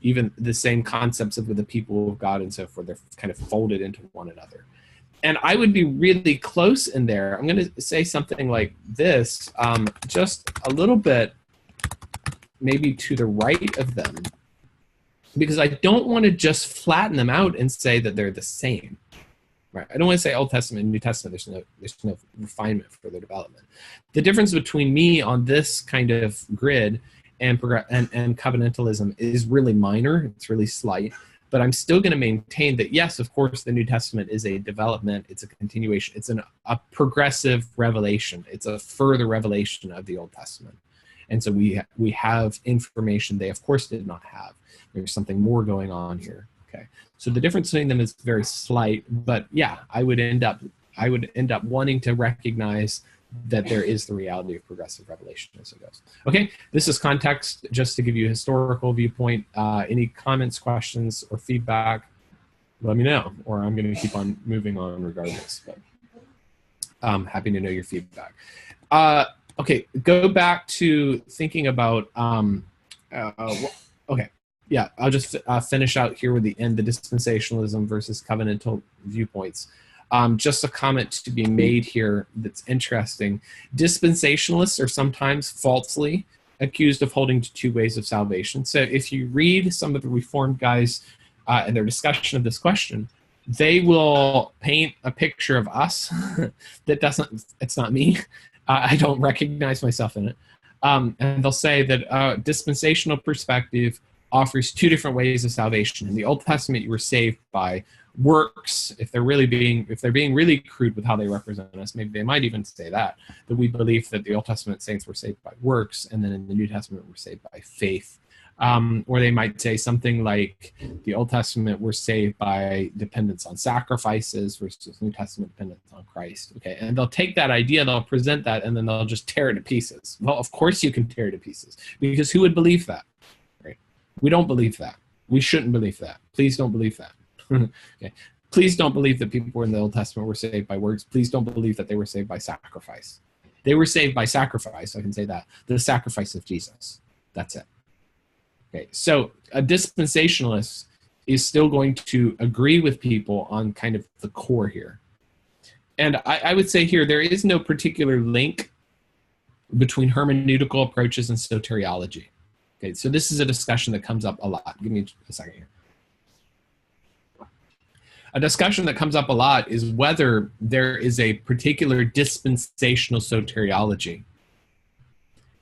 even the same concepts of the people of God and so forth. They're kind of folded into one another. And I would be really close in there. I'm going to say something like this, just a little bit maybe to the right of them, because I don't want to just flatten them out and say that they're the same. Right? I don't want to say Old Testament and New Testament. There's no refinement for their development. The difference between me on this kind of grid and covenantalism is really minor. It's really slight. But I'm still going to maintain that, yes, of course, the New Testament is a development. It's a continuation. It's a progressive revelation. It's a further revelation of the Old Testament. And so we have information they, of course, did not have. There's something more going on here. Okay. So the difference between them is very slight, but yeah, I would end up wanting to recognize that there is the reality of progressive revelation as it goes. Okay, this is context just to give you a historical viewpoint. Any comments, questions, or feedback, let me know, or I'm going to keep on moving on regardless. But I'm happy to know your feedback. Okay, go back to thinking about, okay, yeah, I'll just finish out here with the dispensationalism versus covenantal viewpoints. Just a comment to be made here that's interesting. Dispensationalists are sometimes falsely accused of holding to two ways of salvation. So if you read some of the Reformed guys and their discussion of this question, they will paint a picture of us that it's not me. I don't recognize myself in it. And they'll say that dispensational perspective offers two different ways of salvation. In the Old Testament, you were saved by works. If they're being really crude with how they represent us, maybe they might even say that we believe that the Old Testament saints were saved by works, and then in the New Testament we're saved by faith. Or they might say something like the Old Testament we're saved by dependence on sacrifices versus New Testament dependence on Christ. Okay, and they'll take that idea, they'll present that, and then they'll just tear it to pieces. Well, of course you can tear it to pieces, because who would believe that? Right? We don't believe that. We shouldn't believe that. Please don't believe that. Okay. Please don't believe that people in the Old Testament were saved by works. Please don't believe that they were saved by sacrifice. They were saved by sacrifice, I can say that. The sacrifice of Jesus. That's it. Okay, so a dispensationalist is still going to agree with people on kind of the core here. And I would say here, there is no particular link between hermeneutical approaches and soteriology. Okay, so this is a discussion that comes up a lot. Give me a second here. A discussion that comes up a lot is whether there is a particular dispensational soteriology.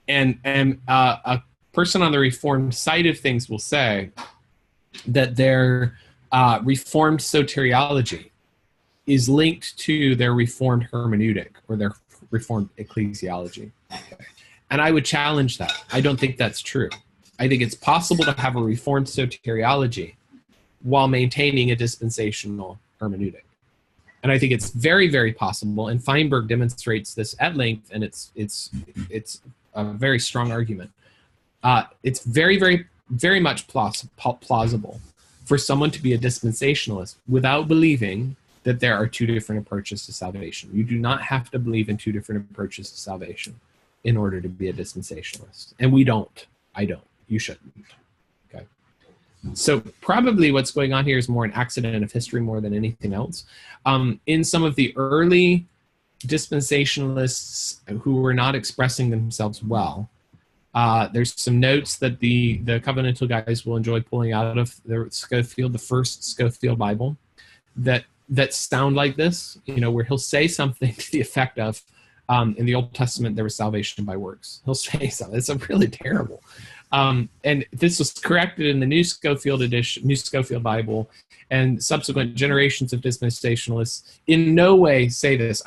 And a person on the Reformed side of things will say that there Reformed soteriology is linked to their Reformed hermeneutic or their Reformed ecclesiology. And I would challenge that. I don't think that's true. I think it's possible to have a Reformed soteriology while maintaining a dispensational hermeneutic. And I think it's very, very possible, and Feinberg demonstrates this at length, and it's a very strong argument. It's very, very, very much plausible for someone to be a dispensationalist without believing that there are two different approaches to salvation. You do not have to believe in two different approaches to salvation in order to be a dispensationalist. And we don't. I don't. You shouldn't. Okay. So probably what's going on here is more an accident of history more than anything else. In some of the early dispensationalists who were not expressing themselves well, there's some notes that the covenantal guys will enjoy pulling out of the Scofield, the first Scofield Bible, that sound like this, where he'll say something to the effect of, in the Old Testament, there was salvation by works. He'll say something. It's really terrible. And this was corrected in the New Scofield edition, New Scofield Bible, and subsequent generations of dispensationalists in no way say this.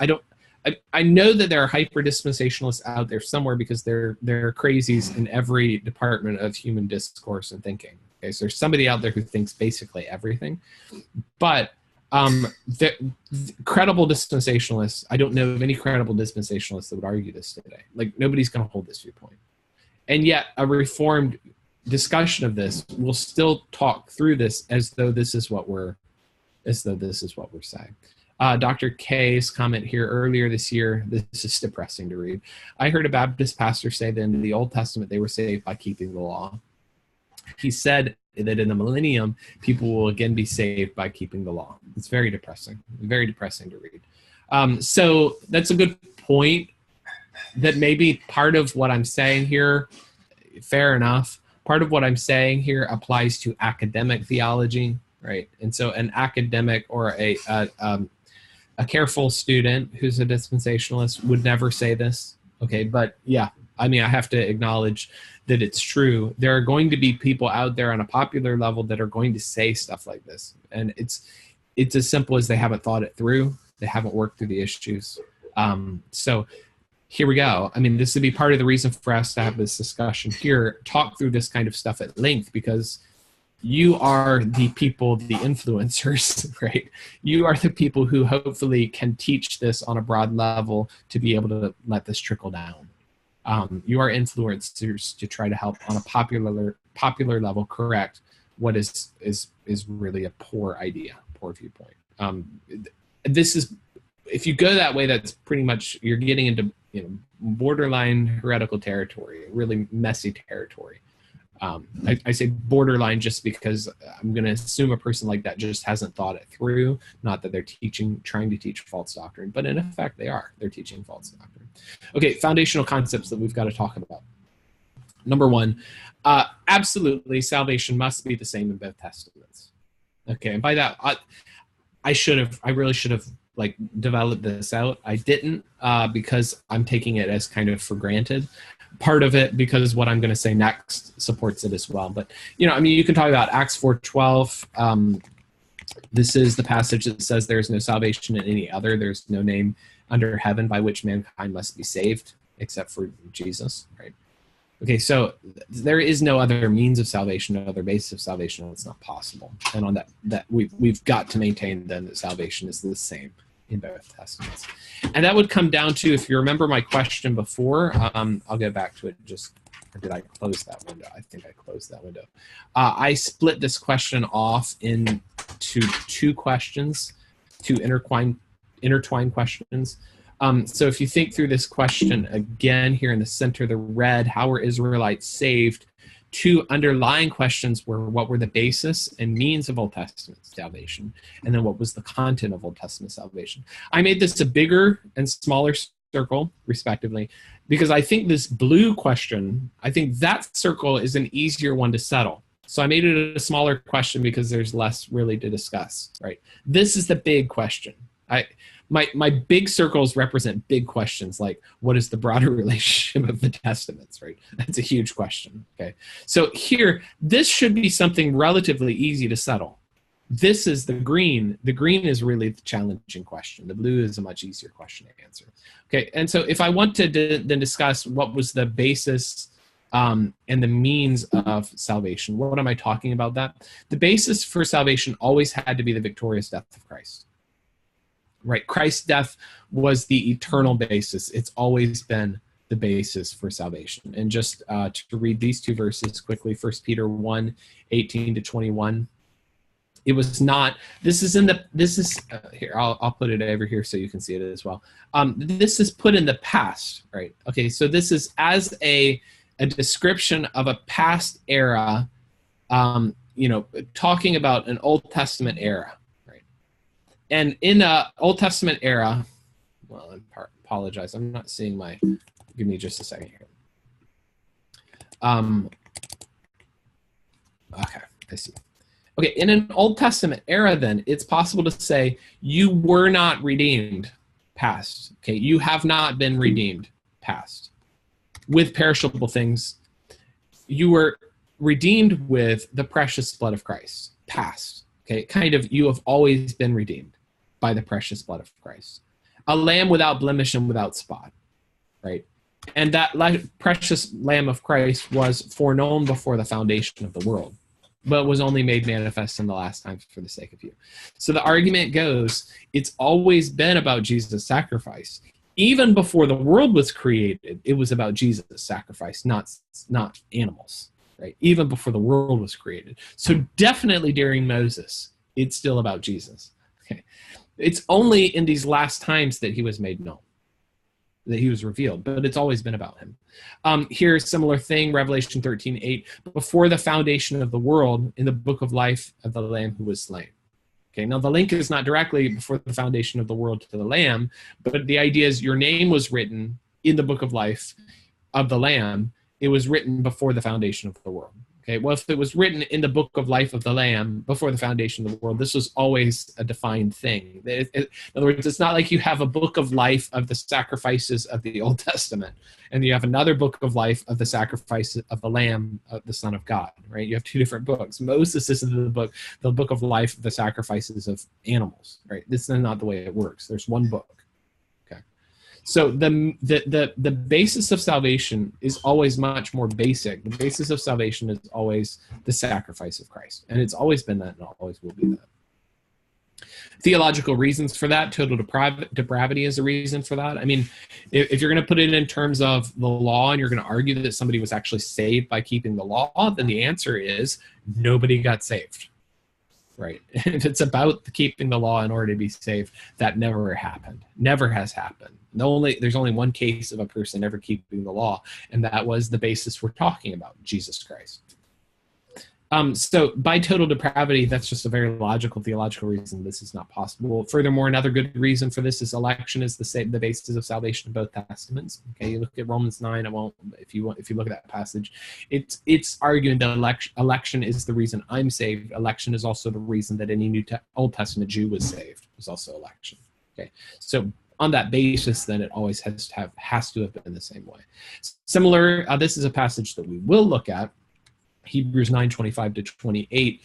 I know that there are hyper-dispensationalists out there somewhere because they're crazies in every department of human discourse and thinking. Okay, so there's somebody out there who thinks basically everything. But the credible dispensationalists, I don't know of any credible dispensationalists that would argue this today. Like, nobody's going to hold this viewpoint. And yet a Reformed discussion of this will still talk through this as though this is what we're saying. Dr. K's comment here earlier this year, this is depressing to read. I heard a Baptist pastor say that in the Old Testament they were saved by keeping the law. He said that in the millennium, people will again be saved by keeping the law. It's very depressing to read. So that's a good point, that maybe part of what I'm saying here, fair enough, part of what I'm saying here applies to academic theology, right? And so an academic or a careful student who's a dispensationalist would never say this, okay? But yeah, I mean, I have to acknowledge that it's true. There are going to be people out there on a popular level that are going to say stuff like this. And it's as simple as they haven't thought it through. They haven't worked through the issues. So here we go. I mean, this would be part of the reason for us to have this discussion here, talk through this kind of stuff at length, because you are the people, the influencers, right? You are the people who hopefully can teach this on a broad level to be able to let this trickle down. You are influencers to try to help on a popular level correct what is really a poor idea, poor viewpoint. This is, if you go that way, that's pretty much, you're getting into borderline heretical territory, really messy territory. I say borderline just because I'm going to assume a person like that just hasn't thought it through, not that they're trying to teach false doctrine, but in effect they're teaching false doctrine. Okay, foundational concepts that we've got to talk about. Number one, absolutely salvation must be the same in both testaments. Okay, and by that, I really should have like developed this out. I didn't because I'm taking it as kind of for granted. Part of it because what I'm going to say next supports it as well. But, I mean, you can talk about Acts 4:12. This is the passage that says there is no salvation in any other. There's no name under heaven by which mankind must be saved except for Jesus, right? Okay, so there is no other means of salvation, no other basis of salvation. It's not possible. And on that we've got to maintain then that salvation is the same in both testaments. And that would come down to, if you remember my question before, I'll get back to it or did I close that window? I think I closed that window. I split this question off into two questions, two intertwined questions. So if you think through this question again here in the center, the red, how were Israelites saved? Two underlying questions were, what were the basis and means of Old Testament salvation? And then what was the content of Old Testament salvation? I made this a bigger and smaller circle, respectively, because I think this blue question, I think that circle is an easier one to settle. So I made it a smaller question because there's less really to discuss, right? This is the big question. My big circles represent big questions like, what is the broader relationship of the testaments, right? That's a huge question, okay? So here, this should be something relatively easy to settle. This is the green. The green is really the challenging question. The blue is a much easier question to answer. Okay, and so if I want to then discuss what was the basis and the means of salvation, what am I talking about that? The basis for salvation always had to be the victorious death of Christ. Right, Christ's death was the eternal basis. It's always been the basis for salvation. And just to read these two verses quickly, 1 Peter 1, 18 to 21. It was not, this is here, I'll put it over here so you can see it as well. This is put in the past, right? Okay, so this is as a description of a past era, talking about an Old Testament era, right? And in an Old Testament era, well, I apologize, I'm not seeing my, give me just a second here. Okay, I see. Okay, in an Old Testament era, then, it's possible to say you were not redeemed, past. Okay, you have not been redeemed, past. With perishable things, you were redeemed with the precious blood of Christ, past. Okay, kind of, you have always been redeemed by the precious blood of Christ. A lamb without blemish and without spot, right? And that precious Lamb of Christ was foreknown before the foundation of the world, but was only made manifest in the last times for the sake of you. So the argument goes, it's always been about Jesus' sacrifice. Even before the world was created, it was about Jesus' sacrifice, not animals, right? Even before the world was created. So definitely during Moses, it's still about Jesus. Okay. It's only in these last times that he was made known, that he was revealed, but it's always been about him. Here's a similar thing, Revelation 13:8. Before the foundation of the world, in the book of life of the Lamb who was slain. Okay, now the link is not directly before the foundation of the world to the Lamb, but the idea is your name was written in the book of life of the Lamb. It was written before the foundation of the world. Okay, well, if it was written in the book of life of the Lamb before the foundation of the world, this was always a defined thing. In other words, it's not like you have a book of life of the sacrifices of the Old Testament, and you have another book of life of the sacrifices of the Lamb, of the Son of God, right? You have two different books. Moses is the book of life of the sacrifices of animals, right? This is not the way it works. There's one book. So the basis of salvation is always much more basic. The basis of salvation is always the sacrifice of Christ. And it's always been that and always will be that. Theological reasons for that, total depravity is a reason for that. I mean, if you're going to put it in terms of the law and you're going to argue that somebody was actually saved by keeping the law, then the answer is nobody got saved. Right. And it's about keeping the law in order to be saved. That never happened. Never has happened. There's only one case of a person ever keeping the law, and that was the basis we're talking about, Jesus Christ. So by total depravity, that's just a very logical, theological reason this is not possible. Furthermore, another good reason for this is election is the basis of salvation in both testaments. Okay, you look at Romans 9. I won't. If you look at that passage, it's arguing that election is the reason I'm saved. Election is also the reason that any Old Testament Jew was saved. It was also election. Okay, so on that basis, then it always has to have been the same way. Similar. This is a passage that we will look at. Hebrews 9:25 to 28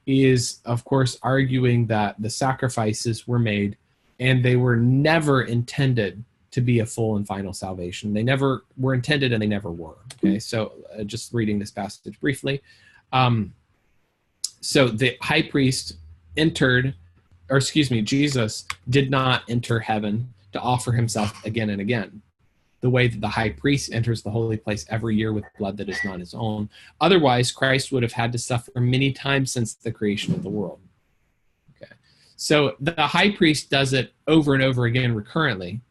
is, of course, arguing that the sacrifices were made and they were never intended to be a full and final salvation. They never were intended and they never were. Okay, so just reading this passage briefly. So the high priest Jesus did not enter heaven to offer himself again and again, the way that the high priest enters the holy place every year with blood that is not his own. Otherwise, Christ would have had to suffer many times since the creation of the world. Okay, so the high priest does it over and over again recurrently,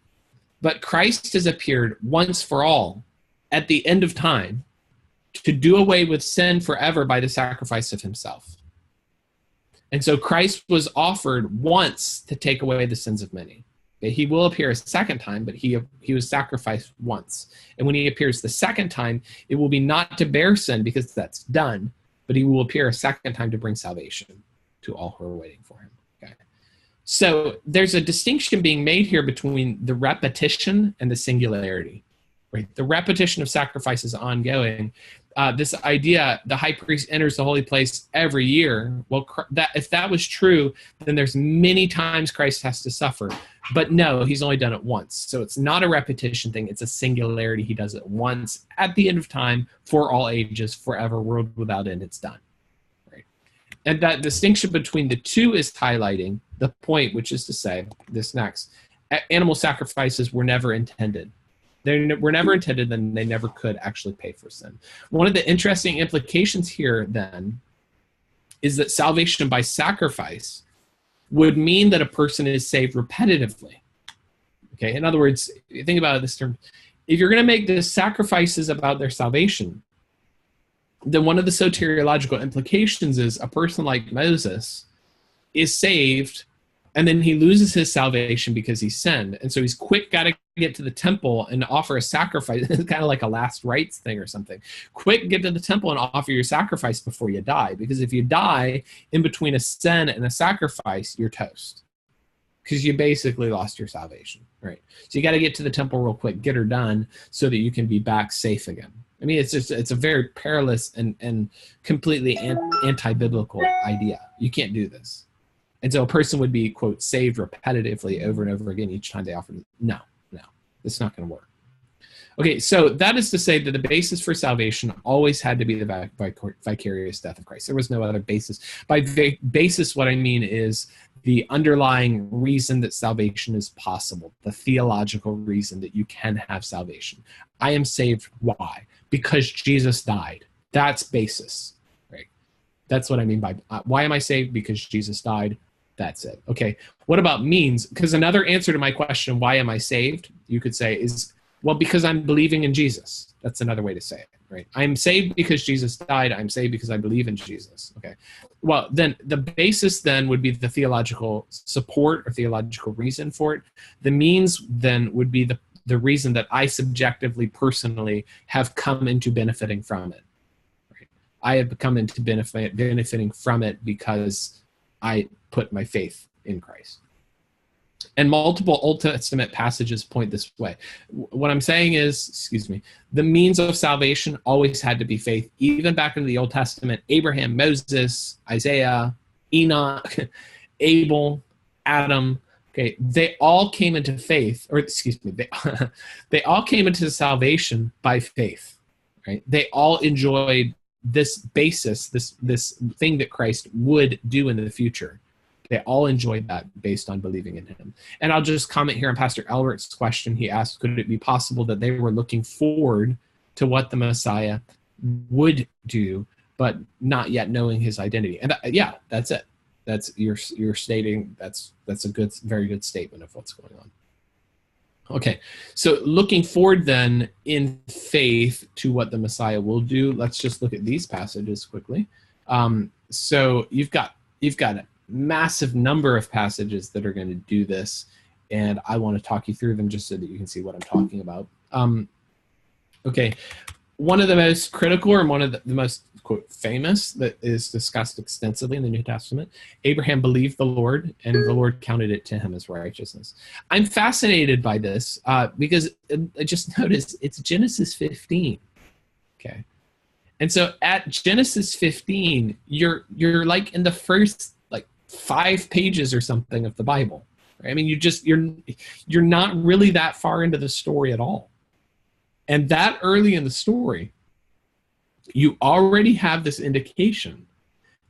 but Christ has appeared once for all at the end of time to do away with sin forever by the sacrifice of himself. And so Christ was offered once to take away the sins of many. He will appear a second time, but he was sacrificed once. And when he appears the second time, it will be not to bear sin because that's done, but he will appear a second time to bring salvation to all who are waiting for him. Okay. So there's a distinction being made here between the repetition and the singularity. Right? The repetition of sacrifice is ongoing. this idea, the high priest enters the holy place every year. Well, if that was true, then there's many times Christ has to suffer. But no, he's only done it once. So it's not a repetition thing. It's a singularity. He does it once at the end of time, for all ages, forever, world without end. It's done. Right? And that distinction between the two is highlighting the point, which is to say, this next, animal sacrifices were never intended. They were never intended, then they never could actually pay for sin. One of the interesting implications here, then, is that salvation by sacrifice would mean that a person is saved repetitively. Okay, in other words, think about this term. If you're going to make the sacrifices about their salvation, then one of the soteriological implications is a person like Moses is saved, and then he loses his salvation because he sinned. And so he's got to get to the temple and offer a sacrifice. It's kind of like a last rites thing or something. Quick, get to the temple and offer your sacrifice before you die. Because if you die in between a sin and a sacrifice, you're toast. Because you basically lost your salvation, right? So you got to get to the temple real quick, get her done, so that you can be back safe again. I mean, it's a very perilous and completely anti-biblical idea. You can't do this. And so a person would be, quote, saved repetitively over and over again each time they offered. No, it's not going to work. Okay, so that is to say that the basis for salvation always had to be the vicarious death of Christ. There was no other basis. By basis, what I mean is the underlying reason that salvation is possible, the theological reason that you can have salvation. I am saved. Why? Because Jesus died. That's basis, right? That's what I mean by why am I saved? Because Jesus died. That's it. Okay, what about means? Because another answer to my question, why am I saved, you could say is, well, because I'm believing in Jesus. That's another way to say it, right? I'm saved because Jesus died. I'm saved because I believe in Jesus. Okay. Well, then the basis then would be the theological support or theological reason for it. The means then would be the reason that I subjectively, personally have come into benefiting from it. Right? I have come into benefiting from it because I put my faith in Christ. And multiple Old Testament passages point this way. What I'm saying is, the means of salvation always had to be faith. Even back in the Old Testament, Abraham, Moses, Isaiah, Enoch, Abel, Adam, okay, they all came into faith, or they all came into salvation by faith, right? They all enjoyed this basis, this thing that Christ would do in the future. They all enjoyed that based on believing in him. And I'll just comment here on Pastor Albert's question. He asked, could it be possible that they were looking forward to what the Messiah would do, but not yet knowing his identity? And yeah, that's it. That's you're stating that's a very good statement of what's going on. Okay, so looking forward then in faith to what the Messiah will do, let's just look at these passages quickly. So you've got a massive number of passages that are going to do this, and I want to talk you through them just so that you can see what I'm talking about. Okay, one of the most critical, or one of the most, quote, famous that is discussed extensively in the New Testament, Abraham believed the Lord, and the Lord counted it to him as righteousness. I'm fascinated by this because I just noticed it's Genesis 15. Okay, and so at Genesis 15, you're like in the first 5 pages or something of the Bible. Right? I mean, you're not really that far into the story at all. And that early in the story, you already have this indication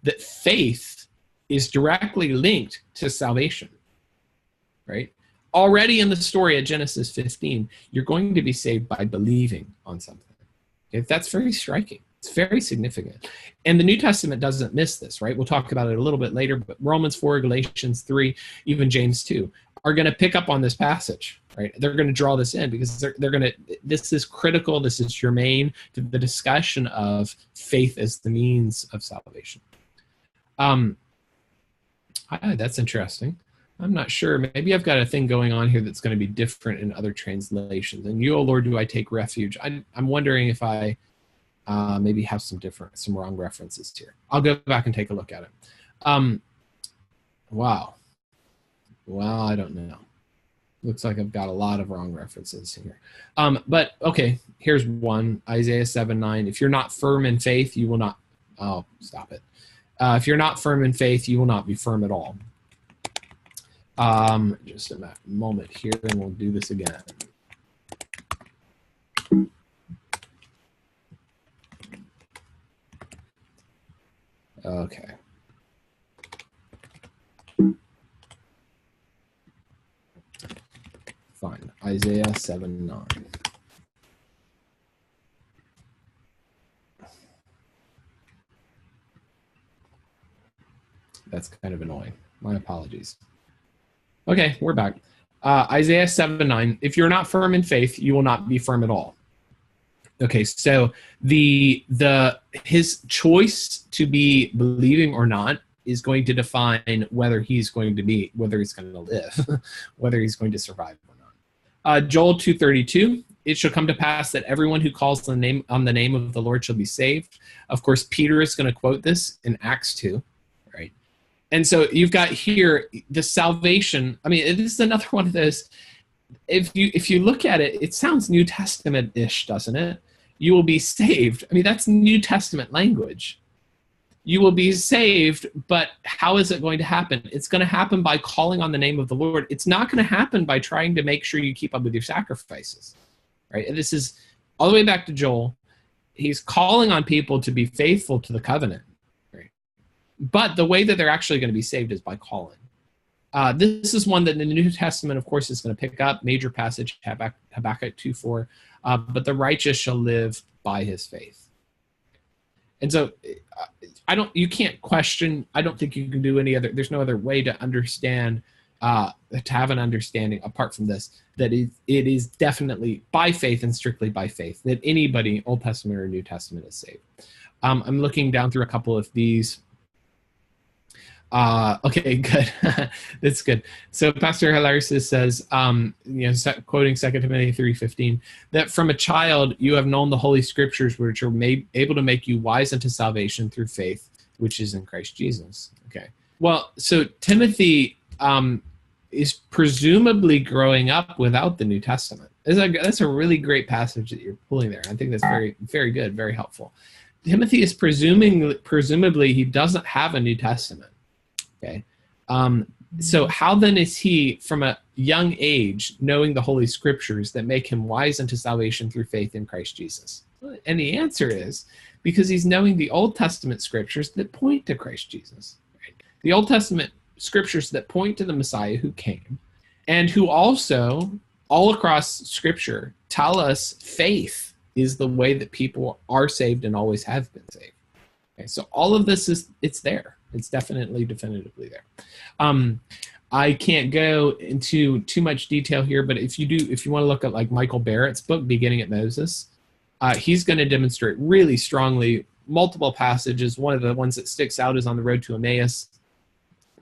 that faith is directly linked to salvation. Right? Already in the story at Genesis 15, you're going to be saved by believing on something. Okay? That's very striking. It's very significant. And the New Testament doesn't miss this, right? We'll talk about it a little bit later, but Romans 4, Galatians 3, even James 2 are going to pick up on this passage, right? They're going to draw this in because they're going to, this is critical, this is germane to the discussion of faith as the means of salvation. That's interesting. I'm not sure. Maybe I've got a thing going on here that's going to be different in other translations. And you, O Lord, do I take refuge? I'm wondering if I maybe have some wrong references here. I'll go back and take a look at it. Wow, I don't know. Looks like I've got a lot of wrong references here. But okay, here's one, Isaiah 7:9. If you're not firm in faith, you will not, oh, stop it. If you're not firm in faith, you will not be firm at all. Just a moment here, and we'll do this again. Okay. Fine. Isaiah 7:9. That's kind of annoying. My apologies. Okay, we're back. Isaiah 7:9. If you're not firm in faith, you will not be firm at all. Okay, so his choice to be believing or not is going to define whether he's going to live, whether he's going to survive or not. Joel 2:32. It shall come to pass that everyone who calls on the name of the Lord shall be saved. Of course, Peter is going to quote this in Acts 2, right? And so you've got here the salvation. I mean, this is another one of those. If you look at it, it sounds New Testament-ish, doesn't it? You will be saved. I mean, that's New Testament language. You will be saved, but how is it going to happen? It's going to happen by calling on the name of the Lord. It's not going to happen by trying to make sure you keep up with your sacrifices, right? And this is all the way back to Joel. He's calling on people to be faithful to the covenant, right? But the way that they're actually going to be saved is by calling. This is one that the New Testament, of course, is going to pick up. Major passage, Habakkuk 2:4. But the righteous shall live by his faith. And so you can't question, I don't think you can do any other, there's no other way to understand, to have an understanding apart from this, that it is definitely by faith and strictly by faith that anybody, Old Testament or New Testament, is saved. I'm looking down through a couple of these. Okay, good. That's good. So Pastor Hilarsis says, quoting 2 Timothy 3:15, that from a child you have known the Holy Scriptures, which are able to make you wise unto salvation through faith, which is in Christ Jesus. Okay. Well, so Timothy is presumably growing up without the New Testament. That's a really great passage that you're pulling there. I think that's very, very good, very helpful. Timothy is presumably he doesn't have a New Testament. Okay. So how then is he from a young age knowing the Holy Scriptures that make him wise unto salvation through faith in Christ Jesus? And the answer is because he's knowing the Old Testament Scriptures that point to Christ Jesus. Right? The Old Testament Scriptures that point to the Messiah who came and who also, all across Scripture, tell us faith is the way that people are saved and always have been saved. Okay, so all of this it's there. It's definitively there. I can't go into too much detail here, but if you want to look at like Michael Barrett's book, Beginning at Moses, he's going to demonstrate really strongly multiple passages. One of the ones that sticks out is on the road to Emmaus,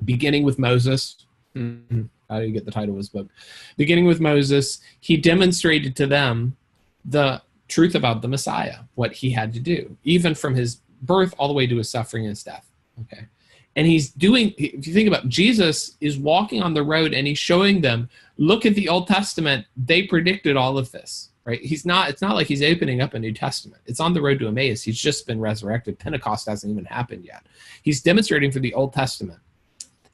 beginning with Moses. How do you get the title of his book? Beginning with Moses, he demonstrated to them the truth about the Messiah, what he had to do, even from his birth all the way to his suffering and his death. Okay. And he's doing, if you think about it, Jesus is walking on the road and he's showing them, look at the Old Testament. They predicted all of this, right? It's not like he's opening up a New Testament. It's on the road to Emmaus. He's just been resurrected. Pentecost hasn't even happened yet. He's demonstrating for the Old Testament.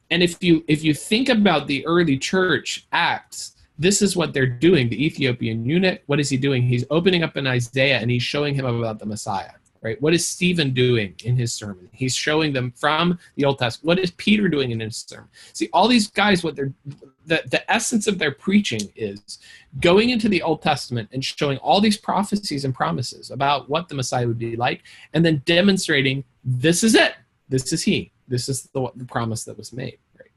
And if you think about the early church, Acts, this is what they're doing. The Ethiopian eunuch, what is he doing? He's opening up in Isaiah and he's showing him about the Messiah. Right? What is Stephen doing in his sermon? He's showing them from the Old Testament. What is Peter doing in his sermon? See, all these guys, the essence of their preaching is going into the Old Testament and showing all these prophecies and promises about what the Messiah would be like, and then demonstrating this is it. This is he. This is the promise that was made. Right?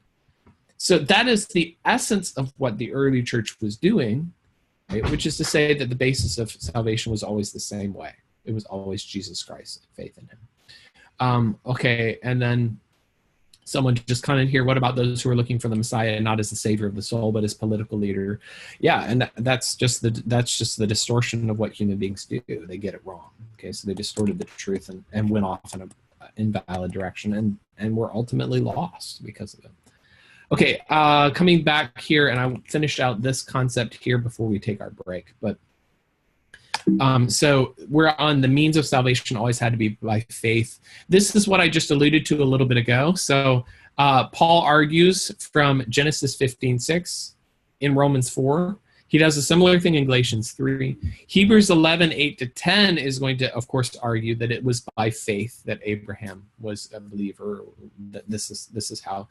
So that is the essence of what the early church was doing, right? Which is to say that the basis of salvation was always the same way. It was always Jesus Christ, faith in him. Okay, and then someone just commented here, what about those who are looking for the Messiah not as the savior of the soul, but as political leader? Yeah, and that's just the distortion of what human beings do. They get it wrong. Okay, so they distorted the truth and went off in an invalid direction and were ultimately lost because of it. Okay, coming back here, and I finished out this concept here before we take our break. But so we're on the means of salvation always had to be by faith. This is what I just alluded to a little bit ago. So Paul argues from Genesis 15:6 in Romans 4. He does a similar thing in Galatians 3. Hebrews 11:8-10 is going to, of course, argue that it was by faith that Abraham was a believer. That this is how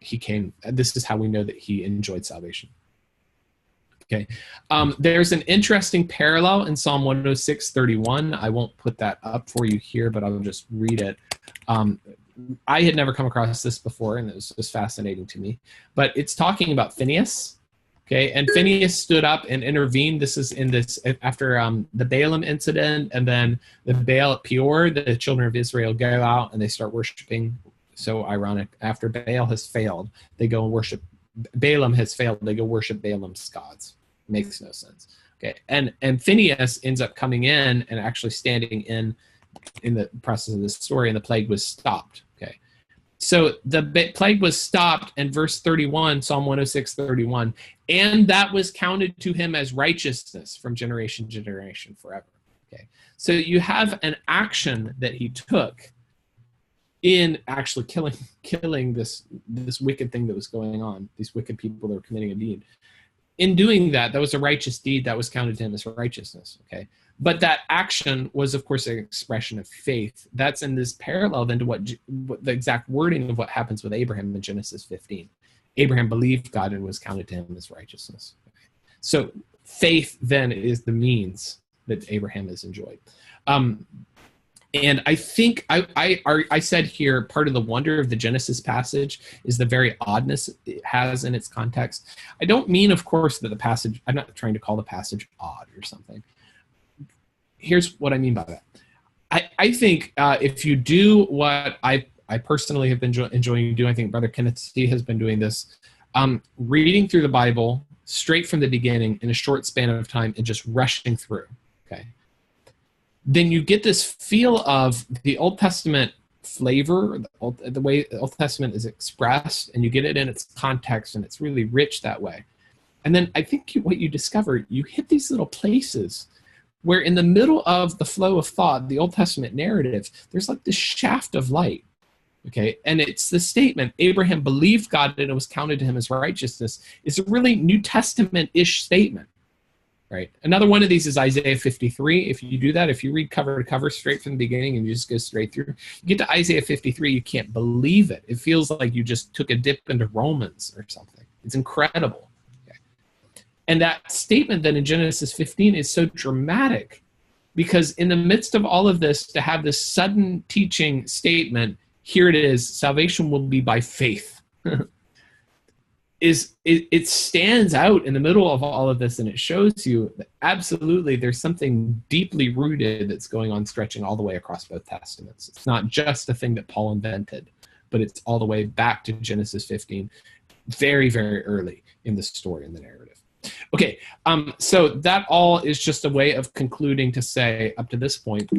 he came. This is how we know that he enjoyed salvation. Okay. There's an interesting parallel in Psalm 106:31. I won't put that up for you here, but I'll just read it. I had never come across this before, and it was just fascinating to me. But it's talking about Phinehas. Okay, and Phinehas stood up and intervened. This is in this after the Balaam incident, and then the Baal at Peor. The children of Israel go out and they start worshiping. So ironic. After Baal has failed, they go and worship. Balaam has failed. They go worship Balaam's gods. Makes no sense. Okay, and Phinehas ends up coming in and actually standing in the process of this story, and the plague was stopped. Okay. So the plague was stopped, and verse 31, Psalm 106:31, and that was counted to him as righteousness from generation to generation forever. Okay, so you have an action that he took in actually killing this wicked thing that was going on, these wicked people that were committing a deed. In doing that, that was a righteous deed that was counted to him as righteousness. Okay, but that action was, of course, an expression of faith. That's in this parallel then to what the exact wording of what happens with Abraham in Genesis 15. Abraham believed God and was counted to him as righteousness. Okay. So faith then is the means that Abraham has enjoyed. And I think I said here, part of the wonder of the Genesis passage is the very oddness it has in its context. I don't mean, of course, that the passage, I'm not trying to call the passage odd or something. Here's what I mean by that. I think if you do what I personally have been enjoying doing, I think Brother Kenneth C. has been doing this, reading through the Bible straight from the beginning in a short span of time and just rushing through, okay? Then you get this feel of the Old Testament flavor, the way the Old Testament is expressed, and you get it in its context, and it's really rich that way. And then I think what you discover, you hit these little places where in the middle of the flow of thought, the Old Testament narrative, there's like this shaft of light, okay? And it's the statement, Abraham believed God and it was counted to him as righteousness, is a really New Testament-ish statement. Right. Another one of these is Isaiah 53. If you do that, if you read cover to cover straight from the beginning and you just go straight through, you get to Isaiah 53, you can't believe it. It feels like you just took a dip into Romans or something. It's incredible. Okay. And that statement then in Genesis 15 is so dramatic because in the midst of all of this, to have this sudden teaching statement, here it is, salvation will be by faith. It stands out in the middle of all of this, and it shows you that absolutely there's something deeply rooted that's going on, stretching all the way across both testaments. It's not just a thing that Paul invented, but it's all the way back to Genesis 15, very, very early in the story, in the narrative. Okay, so that all is just a way of concluding to say, up to this point,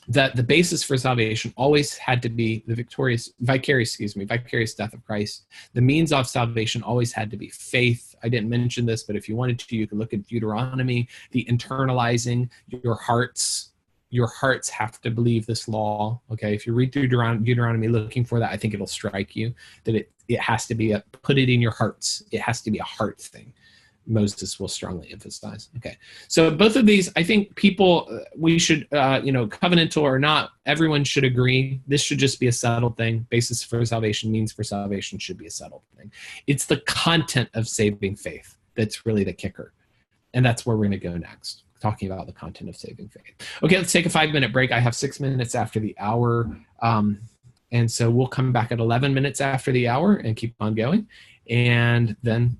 that the basis for salvation always had to be the vicarious death of Christ. The means of salvation always had to be faith. I didn't mention this, but if you wanted to, you could look at Deuteronomy, the internalizing. Your hearts have to believe this law. Okay, if you read through Deuteronomy looking for that, I think it'll strike you that it has to be put it in your hearts. It has to be a heart thing. Moses will strongly emphasize. Okay, so both of these, I think people, we should, covenantal or not, everyone should agree. This should just be a settled thing. Basis for salvation, means for salvation should be a settled thing. It's the content of saving faith that's really the kicker. And that's where we're going to go next, talking about the content of saving faith. Okay, let's take a 5-minute break. I have 6 minutes after the hour. And so we'll come back at 11 minutes after the hour and keep on going. And then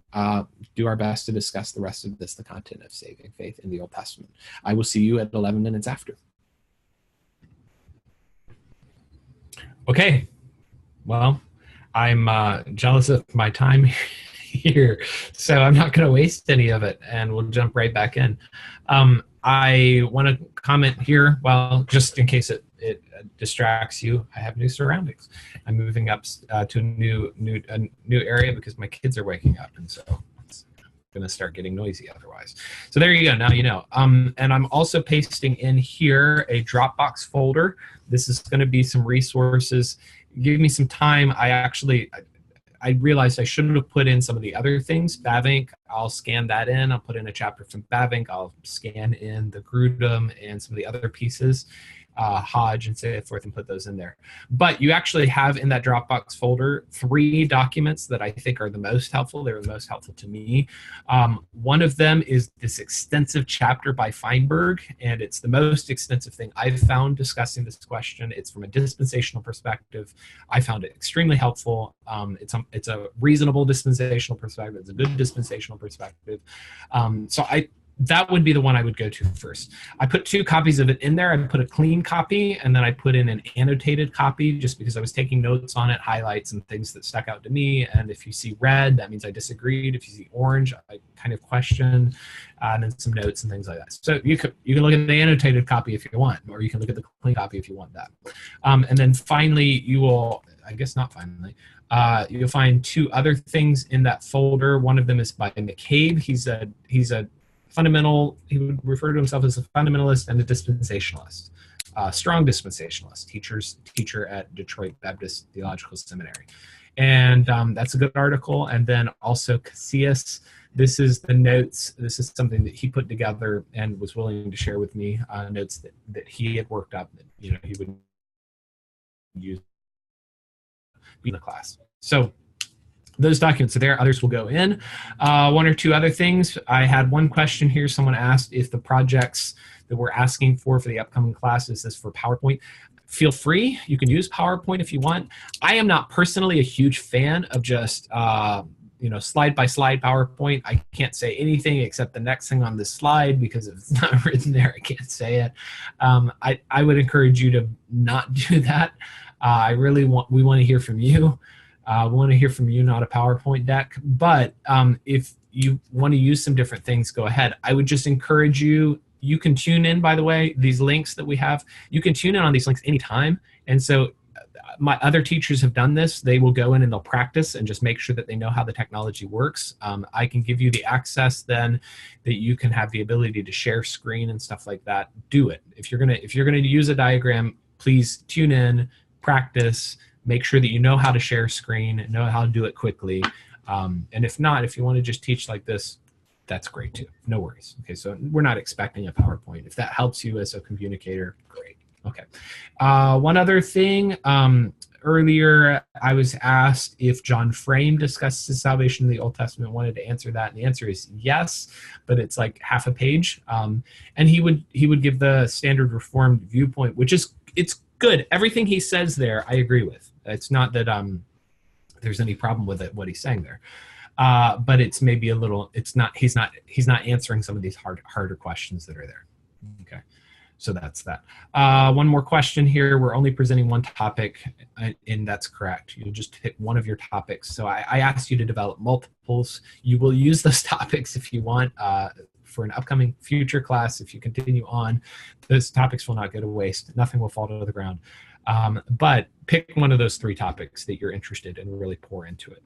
do our best to discuss the rest of this, the content of saving faith in the Old Testament. I will see you at 11 minutes after. Okay, well, I'm jealous of my time here, so I'm not going to waste any of it, and we'll jump right back in. I want to comment here, well, just in case it it distracts you, I have new surroundings. I'm moving up to a new area because my kids are waking up, and so it's going to start getting noisy otherwise. So there you go. Now you know. And I'm also pasting in here a Dropbox folder. This is going to be some resources. Give me some time. I realized I should have put in some of the other things. Bavinck, I'll scan that in. I'll put in a chapter from Bavinck. I'll scan in the Grudem and some of the other pieces, Hodge and so forth, and put those in there. But you actually have in that Dropbox folder 3 documents that I think are the most helpful. They were the most helpful to me. One of them is this extensive chapter by Feinberg, and it's the most extensive thing I've found discussing this question. It's from a dispensational perspective. I found it extremely helpful. It's a reasonable dispensational perspective. It's a good dispensational perspective. That would be the one I would go to first. I put 2 copies of it in there. I put a clean copy, and then I put in an annotated copy just because I was taking notes on it, highlights and things that stuck out to me. And if you see red, that means I disagreed. If you see orange, I kind of questioned, and then some notes and things like that. So you can look at the annotated copy if you want, or you can look at the clean copy if you want that. And then finally, you will, I guess not finally, you'll find 2 other things in that folder. One of them is by McCabe. He's a fundamental, he would refer to himself as a fundamentalist and a dispensationalist, strong dispensationalist, teacher at Detroit Baptist Theological Seminary. And that's a good article. And then also Casillas, this is the notes. This is something that he put together and was willing to share with me, notes that he had worked up that, he would use in the class. So those documents are there. Others will go in. 1 or 2 other things. I had one question here. Someone asked if the projects that we're asking for the upcoming class is this for PowerPoint. Feel free. You can use PowerPoint if you want. I am not personally a huge fan of just slide by slide PowerPoint. I can't say anything except the next thing on this slide because if it's not written there, I can't say it. I would encourage you to not do that. We want to hear from you. We want to hear from you, not a PowerPoint deck. But if you want to use some different things, go ahead. I would just encourage you. You can tune in, by the way, these links that we have. You can tune in on these links anytime. And so my other teachers have done this. They will go in and they'll practice and just make sure that they know how the technology works. I can give you the access then that you can have the ability to share screen and stuff like that. Do it. If you're gonna use a diagram, please tune in, practice. Make sure that you know how to share screen, know how to do it quickly. And if not, if you want to just teach like this, that's great too. No worries. Okay, so we're not expecting a PowerPoint. If that helps you as a communicator, great. Okay. One other thing. Earlier, I was asked if John Frame discusses salvation in the Old Testament. Wanted to answer that, and the answer is yes, but it's like half a page. And he would give the standard Reformed viewpoint, which is it's good. Everything he says there, I agree with. It's not that there's any problem with it, what he's saying there. But it's maybe a little, he's not answering some of these harder questions that are there. Okay, so that's that. One more question here. We're only presenting one topic, and that's correct. You'll just pick one of your topics. So I asked you to develop multiples. You will use those topics if you want for an upcoming future class. If you continue on, those topics will not go to waste. Nothing will fall to the ground. But pick one of those 3 topics that you're interested in and really pour into it.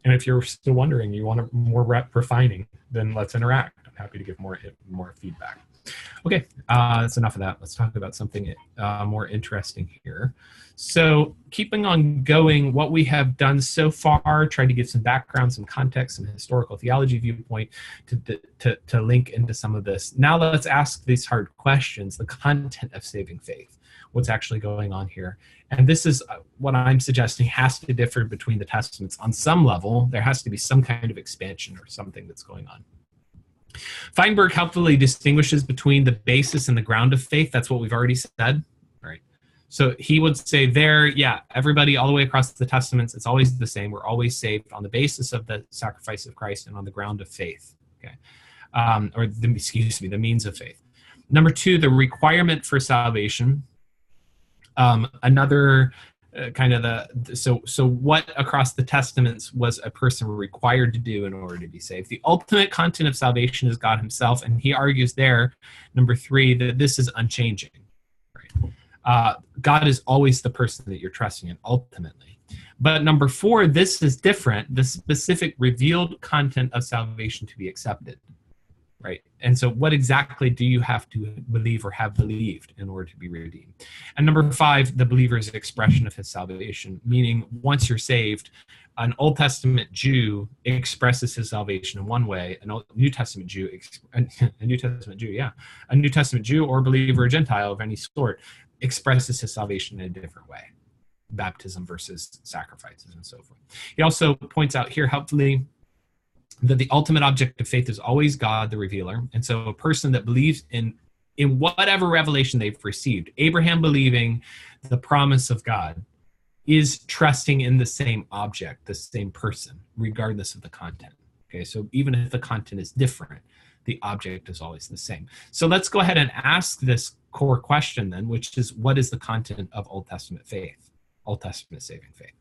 And if you're still wondering, you want more refining, then let's interact. I'm happy to give more feedback. Okay, that's enough of that. Let's talk about something more interesting here. So keeping on going, what we have done so far, tried to give some background, some context, some historical theology viewpoint to link into some of this. Now let's ask these hard questions, the content of saving faith. What's actually going on here? And this is what I'm suggesting has to differ between the testaments. On some level, there has to be some kind of expansion or something that's going on. Feinberg helpfully distinguishes between the basis and the ground of faith. That's what we've already said, right? So he would say there, yeah, everybody all the way across the testaments, it's always the same. We're always saved on the basis of the sacrifice of Christ and on the ground of faith, okay? The means of faith. Number 2, the requirement for salvation. Another kind of so what across the testaments was a person required to do in order to be saved? The ultimate content of salvation is God himself, and he argues there, number 3, that this is unchanging. Right? God is always the person that you're trusting in, ultimately. But number 4, this is different, the specific revealed content of salvation to be accepted, right? And so what exactly do you have to believe or have believed in order to be redeemed? And number 5, the believer's expression of his salvation, meaning once you're saved, an Old Testament Jew expresses his salvation in one way, a New Testament Jew or believer or Gentile of any sort expresses his salvation in a different way. Baptism versus sacrifices and so forth. He also points out here helpfully that the ultimate object of faith is always God, the revealer. And so a person that believes in whatever revelation they've received, Abraham believing the promise of God, is trusting in the same object, the same person, regardless of the content. Okay, so even if the content is different, the object is always the same. So let's go ahead and ask this core question then, which is, what is the content of Old Testament faith, Old Testament saving faith?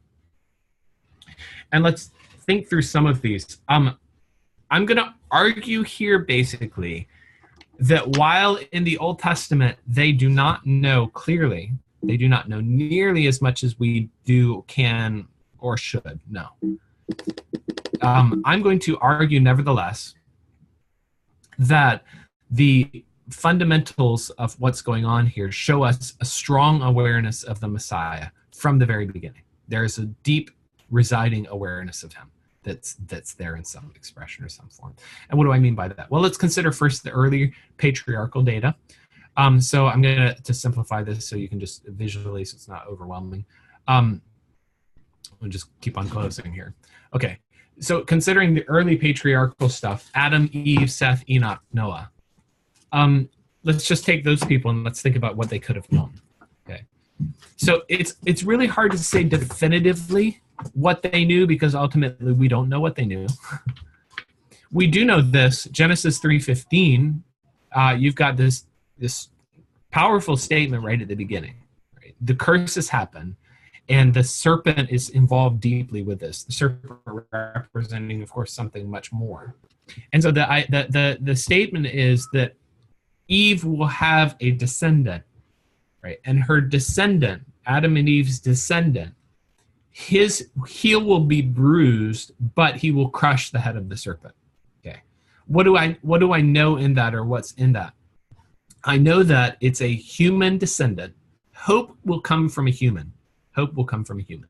And let's think through some of these. I'm going to argue here basically that while in the Old Testament they do not know clearly, they do not know nearly as much as we do, can, or should know. I'm going to argue, nevertheless, that the fundamentals of what's going on here show us a strong awareness of the Messiah from the very beginning. There is a deep residing awareness of him that's there in some expression or some form. And what do I mean by that? Well, let's consider first the early patriarchal data. So I'm going to simplify this so you can just visually, so it's not overwhelming. We'll just keep on closing here. Okay, so considering the early patriarchal stuff, Adam, Eve, Seth, Enoch, Noah. Let's just take those people and let's think about what they could have known. Okay, so it's really hard to say definitively what they knew because ultimately we don't know what they knew. We do know this, Genesis 3:15, you've got this powerful statement right at the beginning. Right? The curses happen, and the serpent is involved deeply with this. The serpent representing, of course, something much more. And so the statement is that Eve will have a descendant, right? And her descendant, Adam and Eve's descendant, his heel will be bruised, but he will crush the head of the serpent. Okay, what do I know in that, or what's in that? I know that it's a human descendant. Hope will come from a human. Hope will come from a human.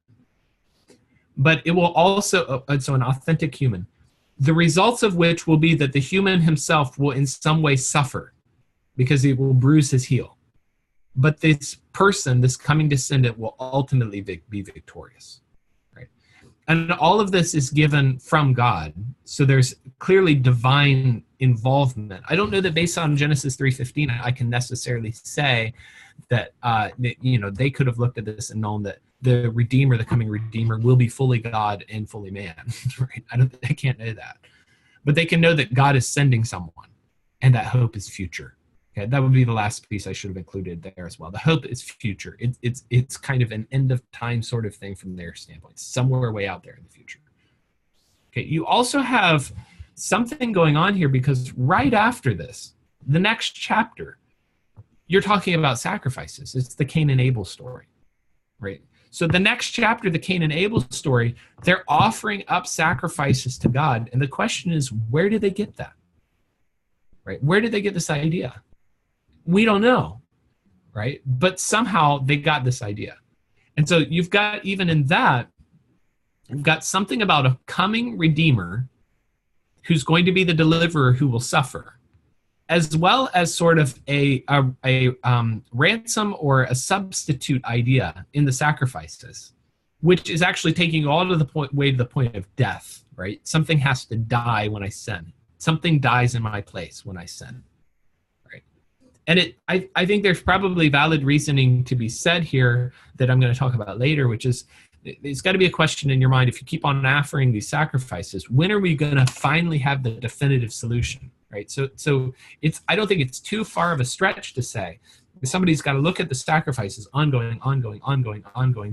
But it will also, so an authentic human, the results of which will be that the human himself will in some way suffer because he will bruise his heel. But this person, this coming descendant, will ultimately be victorious. Right? And all of this is given from God. So there's clearly divine involvement. I don't know that based on Genesis 3:15, I can necessarily say that they could have looked at this and known that the Redeemer, the coming Redeemer, will be fully God and fully man. Right? I can't know that, but they can know that God is sending someone, and that hope is future. Okay, that would be the last piece I should have included there as well. The hope is future. It's kind of an end of time sort of thing from their standpoint, somewhere way out there in the future. Okay, you also have something going on here because right after this, the next chapter, you're talking about sacrifices. It's the Cain and Abel story, right? So the next chapter, the Cain and Abel story, they're offering up sacrifices to God. And the question is, where did they get that? Right? Where did they get this idea? We don't know, right? But somehow they got this idea. And so you've got, even in that, you've got something about a coming Redeemer who's going to be the deliverer who will suffer, as well as sort of a ransom or a substitute idea in the sacrifices, which is actually taking all of the way to the point of death, right? Something has to die when I sin. Something dies in my place when I sin, right? And I think there's probably valid reasoning to be said here that I'm going to talk about later, which is, it's got to be a question in your mind, if you keep on offering these sacrifices, when are we going to finally have the definitive solution? Right. So I don't think it's too far of a stretch to say somebody's got to look at the sacrifices ongoing,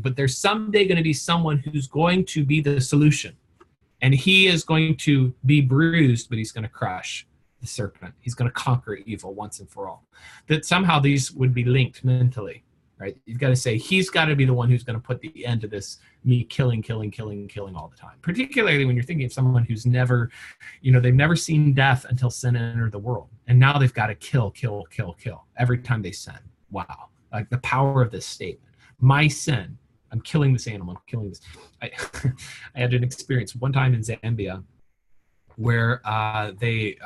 but there's someday going to be someone who's going to be the solution, and he is going to be bruised, but he's going to crush the serpent. He's going to conquer evil once and for all. That somehow these would be linked mentally. right? You've got to say, he's got to be the one who's going to put the end to this, me killing all the time. Particularly when you're thinking of someone who's never, they've never seen death until sin entered the world. And now they've got to kill every time they sin. Wow. Like the power of this statement. My sin, I'm killing this animal, I'm killing this. I had an experience one time in Zambia where I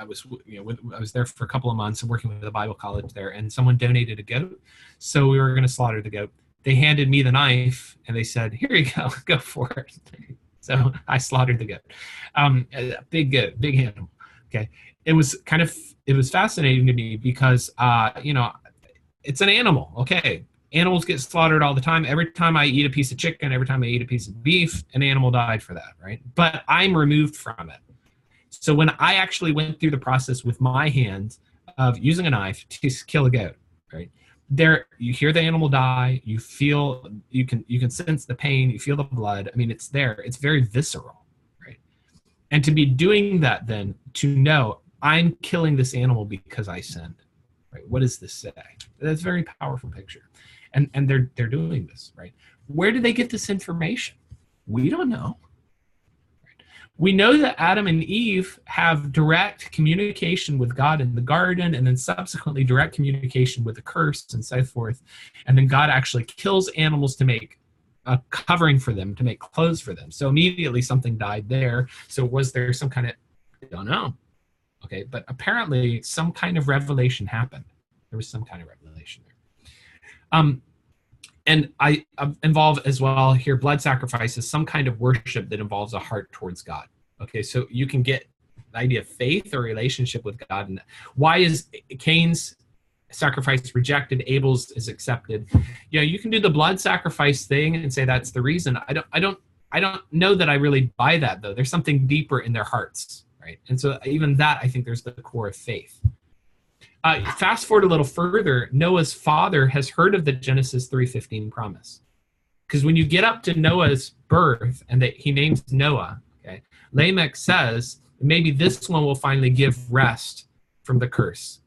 was there for a couple of months working with a Bible college there, and someone donated a goat. So we were going to slaughter the goat. They handed me the knife and they said, here you go for it. So I slaughtered the goat. A big goat, big animal. Okay. It was fascinating to me because, it's an animal. Okay. Animals get slaughtered all the time. Every time I eat a piece of chicken, every time I eat a piece of beef, an animal died for that, right? But I'm removed from it. So when I actually went through the process with my hands of using a knife to kill a goat, right? There, you hear the animal die, you can sense the pain, you feel the blood. I mean, it's there. It's very visceral, right? And to be doing that, then to know I'm killing this animal because I sinned, right? What does this say? That's a very powerful picture, and they're doing this, right? Where do they get this information? We don't know. We know that Adam and Eve have direct communication with God in the garden, and then subsequently direct communication with the curse and so forth. And then God actually kills animals to make a covering for them, to make clothes for them. So immediately something died there. So was there some kind of, I don't know. Okay, but apparently some kind of revelation happened. There was some kind of revelation there. And I involve as well here blood sacrifices, some kind of worship that involves a heart towards God. Okay, so you can get the idea of faith or relationship with God. And why is Cain's sacrifice rejected, Abel's is accepted? You can do the blood sacrifice thing and say that's the reason. I don't know that I really buy that, though. There's something deeper in their hearts, right? And so even that, I think there's the core of faith. Fast forward a little further, Noah's father has heard of the Genesis 3:15 promise. Because when you get up to Noah's birth and that he names Noah, okay, Lamech says, maybe this one will finally give rest from the curse,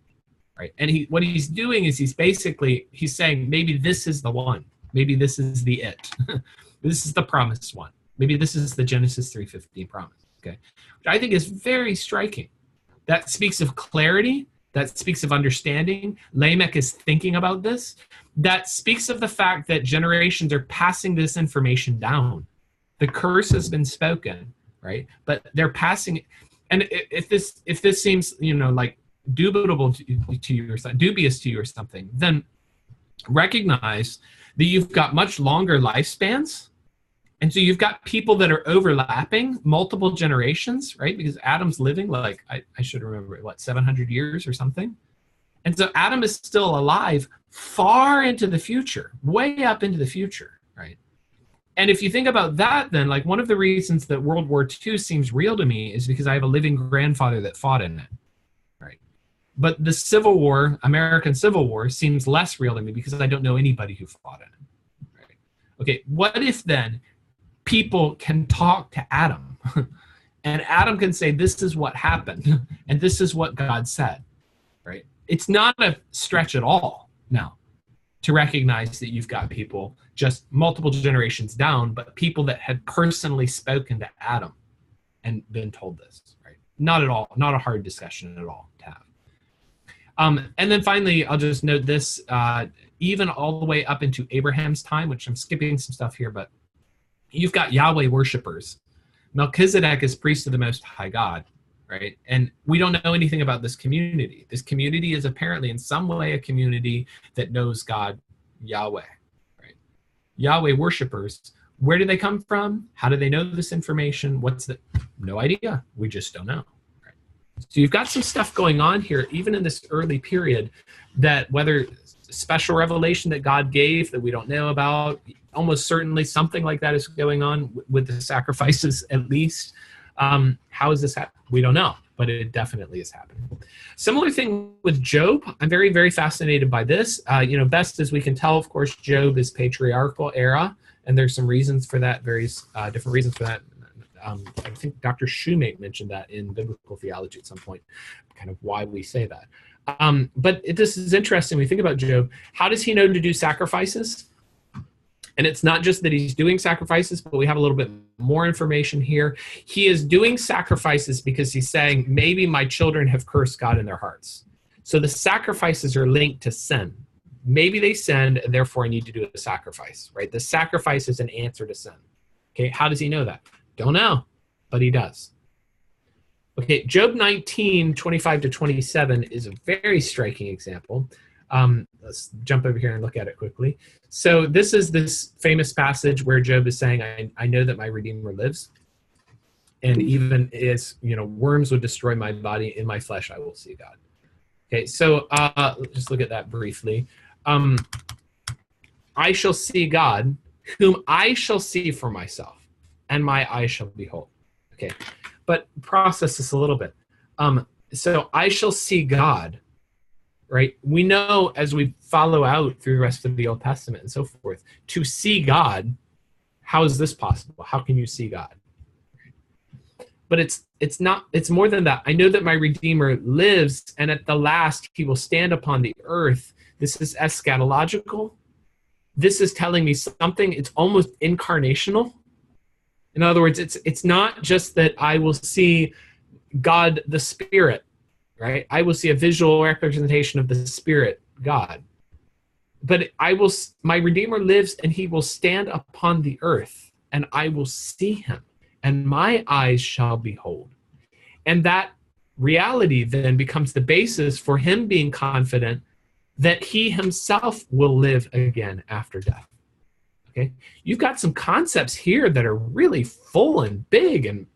right? And what he's doing is he's saying, maybe this is the one. Maybe this is the it. This is the promised one. Maybe this is the Genesis 3:15 promise, okay? Which I think is very striking. That speaks of clarity. That speaks of understanding. Lamech is thinking about this. That speaks of the fact that generations are passing this information down. The curse has been spoken, right? But they're passing it. And if this seems, like dubitable to you or dubious to you or something, then recognize that you've got much longer lifespans. And so you've got people that are overlapping multiple generations, right? Because Adam's living I should remember, 700 years or something. And so Adam is still alive far into the future, way up into the future, right? And if you think about that, then one of the reasons that World War II seems real to me is because I have a living grandfather that fought in it, right? But the Civil War, American Civil War, seems less real to me because I don't know anybody who fought in it, right? Okay, what if then people can talk to Adam and Adam can say, this is what happened and this is what God said, right? It's not a stretch at all now to recognize that you've got people just multiple generations down, but people that had personally spoken to Adam and been told this, right? Not at all, not a hard discussion at all to have. And then finally, I'll just note this, even all the way up into Abraham's time, which I'm skipping some stuff here, but you've got Yahweh worshipers. Melchizedek is priest of the Most High God, right? And we don't know anything about this community. This community is apparently in some way a community that knows God, Yahweh, right? Yahweh worshipers, where do they come from? How do they know this information? No idea. We just don't know. Right? So you've got some stuff going on here, even in this early period, that whether special revelation that God gave that we don't know about, almost certainly something like that is going on with the sacrifices, at least. How is this happening? We don't know, but it definitely is happening. Similar thing with Job. I'm very, very fascinated by this. Best as we can tell, of course, Job is patriarchal era, and there's some reasons for that, various different reasons for that. I think Dr. Shoemate mentioned that in biblical theology at some point, kind of why we say that. But this is interesting. We think about Job. How does he know to do sacrifices? And it's not just that he's doing sacrifices, but we have a little bit more information here. He is doing sacrifices because he's saying, maybe my children have cursed God in their hearts. So the sacrifices are linked to sin. Maybe they sinned, and therefore I need to do a sacrifice, right? The sacrifice is an answer to sin. Okay, how does he know that? Don't know, but he does. Okay, Job 19, 25 to 27 is a very striking example. Let's jump over here and look at it quickly. So this is this famous passage where Job is saying, I know that my Redeemer lives. And even as, worms would destroy my body, in my flesh I will see God. Okay, so just look at that briefly. I shall see God, whom I shall see for myself, and my eyes shall behold. Okay, but process this a little bit. So I shall see God, right? We know as we follow out through the rest of the Old Testament and so forth, to see God, how is this possible? How can you see God? But it's more than that. I know that my Redeemer lives, and at the last he will stand upon the earth. This is eschatological. This is telling me something. It's almost incarnational. In other words, it's not just that I will see God the Spirit, right? I will see a visual representation of the Spirit, God. But my Redeemer lives, and he will stand upon the earth, and I will see him, and my eyes shall behold. And that reality then becomes the basis for him being confident that he himself will live again after death. Okay, you've got some concepts here that are really full and big and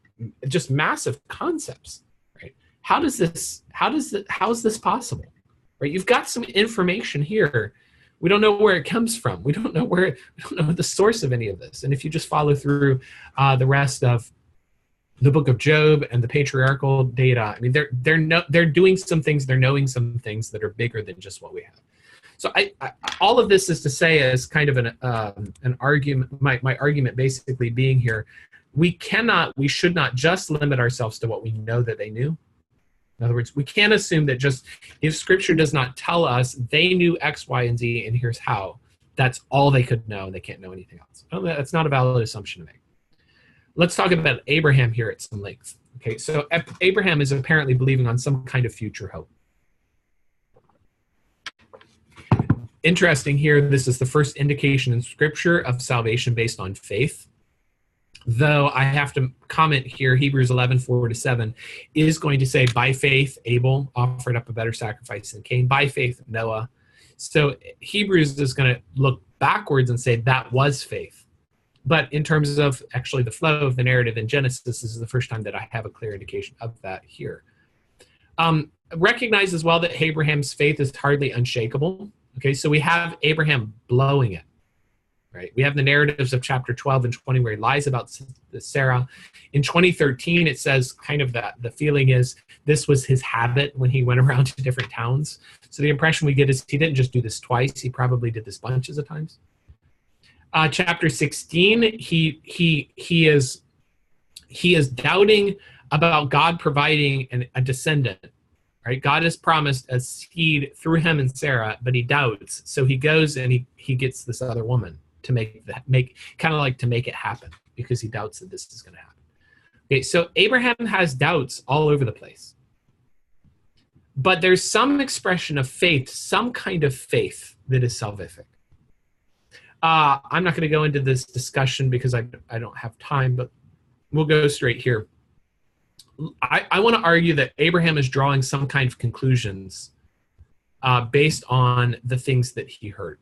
just massive concepps, right? How is this possible, right? You've got some information here. We don't know where it comes from. We don't know the source of any of this. And if you just follow through the rest of the book of Job and the patriarchal data, I mean, they're doing some things, they're knowing some things that are bigger than just what we have. So all of this is to say, as kind of an argument, my argument basically being here, we should not just limit ourselves to what we know that they knew. In other words, we can't assume that just if Scripture does not tell us they knew X, Y, and Z, and here's how, that's all they could know, and they can't know anything else. That's not a valid assumption to make. Let's talk about Abraham here at some length. Okay, so Abraham is apparently believing on some kind of future hope. Interesting here, this is the first indication in Scripture of salvation based on faith. Though I have to comment here, Hebrews 11, 4-7 is going to say, by faith, Abel offered up a better sacrifice than Cain. By faith, Noah. So Hebrews is going to look backwards and say that was faith. But in terms of actually the flow of the narrative in Genesis, this is the first time that I have a clear indication of that here. Recognize as well that Abraham's faith is hardly unshakable. Okay, so we have Abraham blowing it. Right? We have the narratives of chapter 12 and 20 where he lies about Sarah. In 2013, it says kind of that the feeling is this was his habit when he went around to different towns. So the impression we get is he didn't just do this twice. He probably did this bunches of times. Chapter 16, he is doubting about God providing a descendant. Right? God has promised a seed through him and Sarah, but he doubts. So he goes and he gets this other woman to make it happen because he doubts that this is going to happen. Okay, so Abraham has doubts all over the place. But there's some expression of faith, some kind of faith that is salvific. I'm not going to go into this discussion because I don't have time, but we'll go straight here. I want to argue that Abraham is drawing some kind of conclusions based on the things that he heard.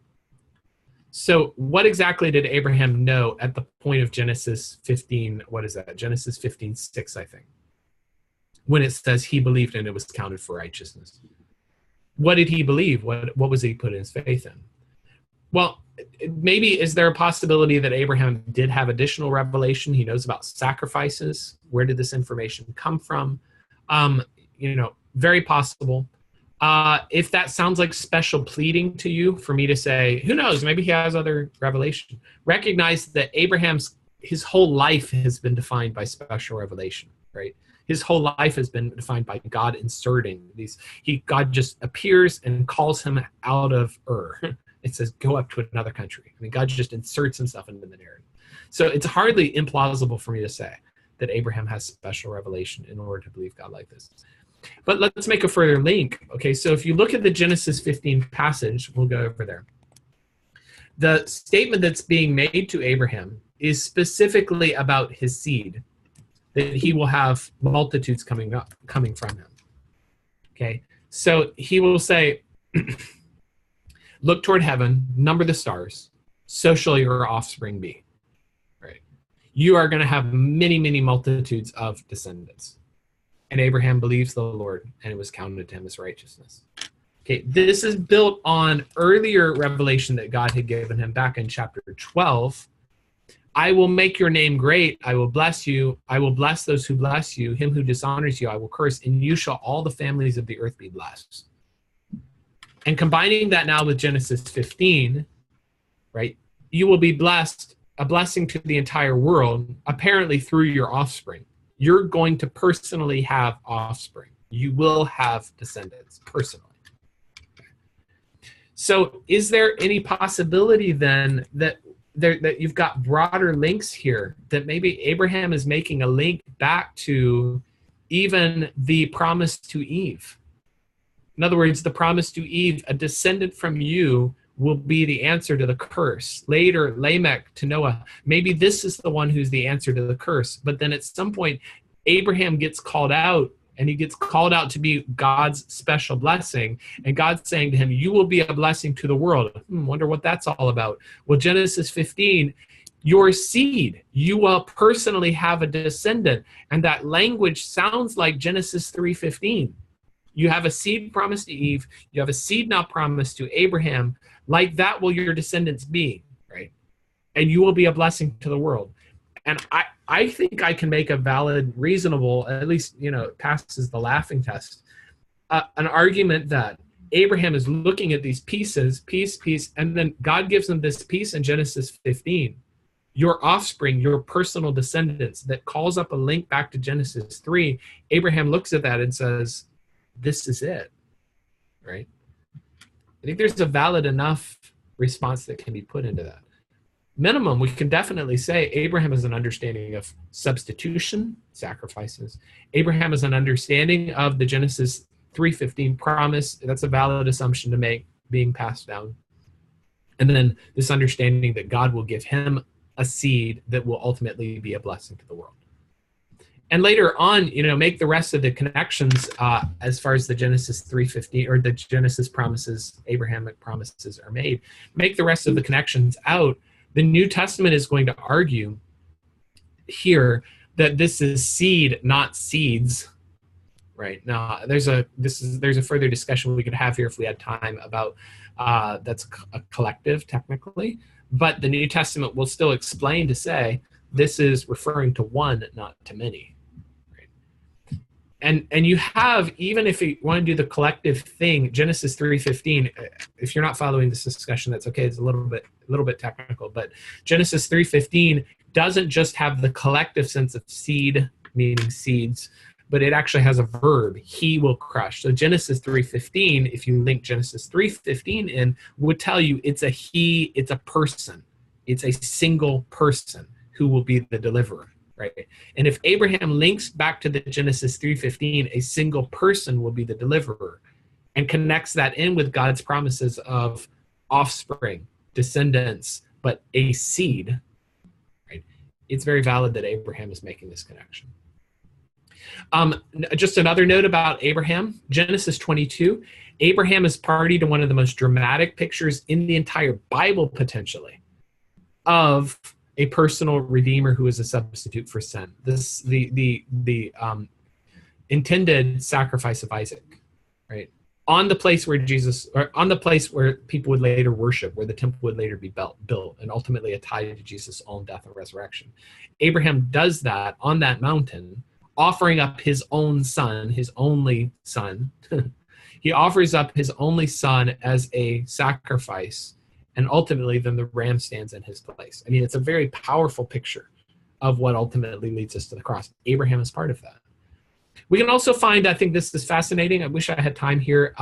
So what exactly did Abraham know at the point of Genesis 15, what is that? Genesis 15:6, I think, when it says he believed and it was counted for righteousness. What did he believe? What was he put his faith in? Well, maybe is there a possibility that Abraham did have additional revelation? He knows about sacrifices. Where did this information come from? Very possible. If that sounds like special pleading to you for me to say, who knows, maybe he has other revelation. Recognize that his whole life has been defined by special revelation. right? His whole life has been defined by God inserting these. God just appears and calls him out of Ur. It says, go up to another country. I mean, God just inserts himself into the narrative. So it's hardly implausible for me to say that Abraham has special revelation in order to believe God like this. But let's make a further link. Okay, so if you look at the Genesis 15 passage, we'll go over there. The statement that's being made to Abraham is specifically about his seed, that he will have multitudes coming from him. Okay, so he will say, look toward heaven, number the stars, so shall your offspring be. Right? You are going to have many, many multitudes of descendants. And Abraham believes the Lord, and it was counted to him as righteousness. Okay, this is built on earlier revelation that God had given him back in chapter 12. I will make your name great. I will bless you. I will bless those who bless you. Him who dishonors you, I will curse. And you shall all the families of the earth be blessed. And combining that now with Genesis 15, right? You will be blessed, a blessing to the entire world, apparently through your offspring. You're going to personally have offspring. You will have descendants personally. So is there any possibility then that you've got broader links here, that maybe Abraham is making a link back to even the promise to Eve? In other words, the promise to Eve, a descendant from you will be the answer to the curse. Later, Lamech to Noah. Maybe this is the one who's the answer to the curse. But then at some point, Abraham gets called out, and he gets called out to be God's special blessing. And God's saying to him, you will be a blessing to the world. Wonder what that's all about. Well, Genesis 15, your seed, you will personally have a descendant. And that language sounds like Genesis 3:15. You have a seed promised to Eve. You have a seed now promised to Abraham. Like that will your descendants be, right? And you will be a blessing to the world. And I think I can make a valid, reasonable, at least, it passes the laughing test, an argument that Abraham is looking at these pieces, piece, and then God gives him this piece in Genesis 15. Your offspring, your personal descendants, that calls up a link back to Genesis 3. Abraham looks at that and says, this is it, right? I think there's a valid enough response that can be put into that. Minimum, we can definitely say Abraham has an understanding of substitution, sacrifices. Abraham has an understanding of the Genesis 3:15 promise. That's a valid assumption to make, being passed down. And then this understanding that God will give him a seed that will ultimately be a blessing to the world. And later on, make the rest of the connections as far as the Genesis 3:15 or the Genesis promises, Abrahamic promises are made. Make the rest of the connections out. The New Testament is going to argue here that this is seed, not seeds. Right now, there's a further discussion we could have here if we had time about that's a collective technically, but the New Testament will still explain to say this is referring to one, not to many. And you have, even if you want to do the collective thing, Genesis 3:15, if you're not following this discussion, that's okay. It's a little bit technical, but Genesis 3:15 doesn't just have the collective sense of seed, meaning seeds, but it actually has a verb, he will crush. So Genesis 3:15, if you link Genesis 3:15 in, would tell you it's a he, it's a person. It's a single person who will be the deliverer. Right. And if Abraham links back to the Genesis 3:15, a single person will be the deliverer, and connects that in with God's promises of offspring, descendants, but a seed, right? It's very valid that Abraham is making this connection. Just another note about Abraham, Genesis 22, Abraham is party to one of the most dramatic pictures in the entire Bible, potentially, of a personal redeemer who is a substitute for sin. This the intended sacrifice of Isaac, right? On the place where people would later worship, where the temple would later be built, and ultimately a tie to Jesus' own death and resurrection. Abraham does that on that mountain, offering up his own son, his only son. He offers up his only son as a sacrifice. And ultimately, then the ram stands in his place. I mean, it's a very powerful picture of what ultimately leads us to the cross. Abraham is part of that. We can also find, I think this is fascinating. I wish I had time here.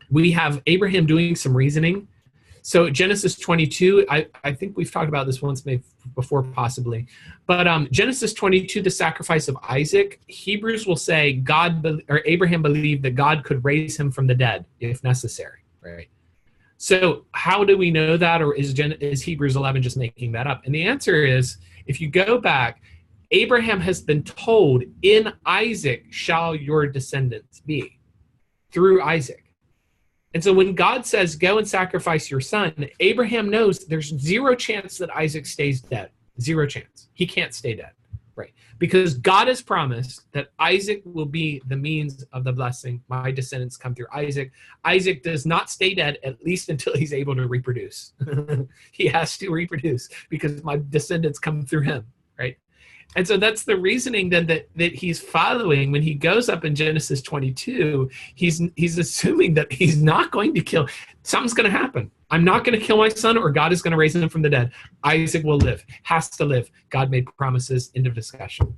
We have Abraham doing some reasoning. So Genesis 22, I think we've talked about this once maybe before possibly, but Genesis 22, the sacrifice of Isaac, Hebrews will say Abraham believed that God could raise him from the dead if necessary, right? So how do we know that, or is Hebrews 11 just making that up? And the answer is, if you go back, Abraham has been told, in Isaac shall your descendants be, through Isaac. And so when God says, go and sacrifice your son, Abraham knows there's zero chance that Isaac stays dead. Zero chance. He can't stay dead, right? Because God has promised that Isaac will be the means of the blessing. My descendants come through Isaac. Isaac does not stay dead, at least until he's able to reproduce. He has to reproduce because my descendants come through him, right? And so that's the reasoning then that he's following when he goes up in Genesis 22. He's assuming that he's not going to kill. Something's going to happen. I'm not going to kill my son, or God is going to raise him from the dead. Isaac will live, has to live. God made promises. End of discussion.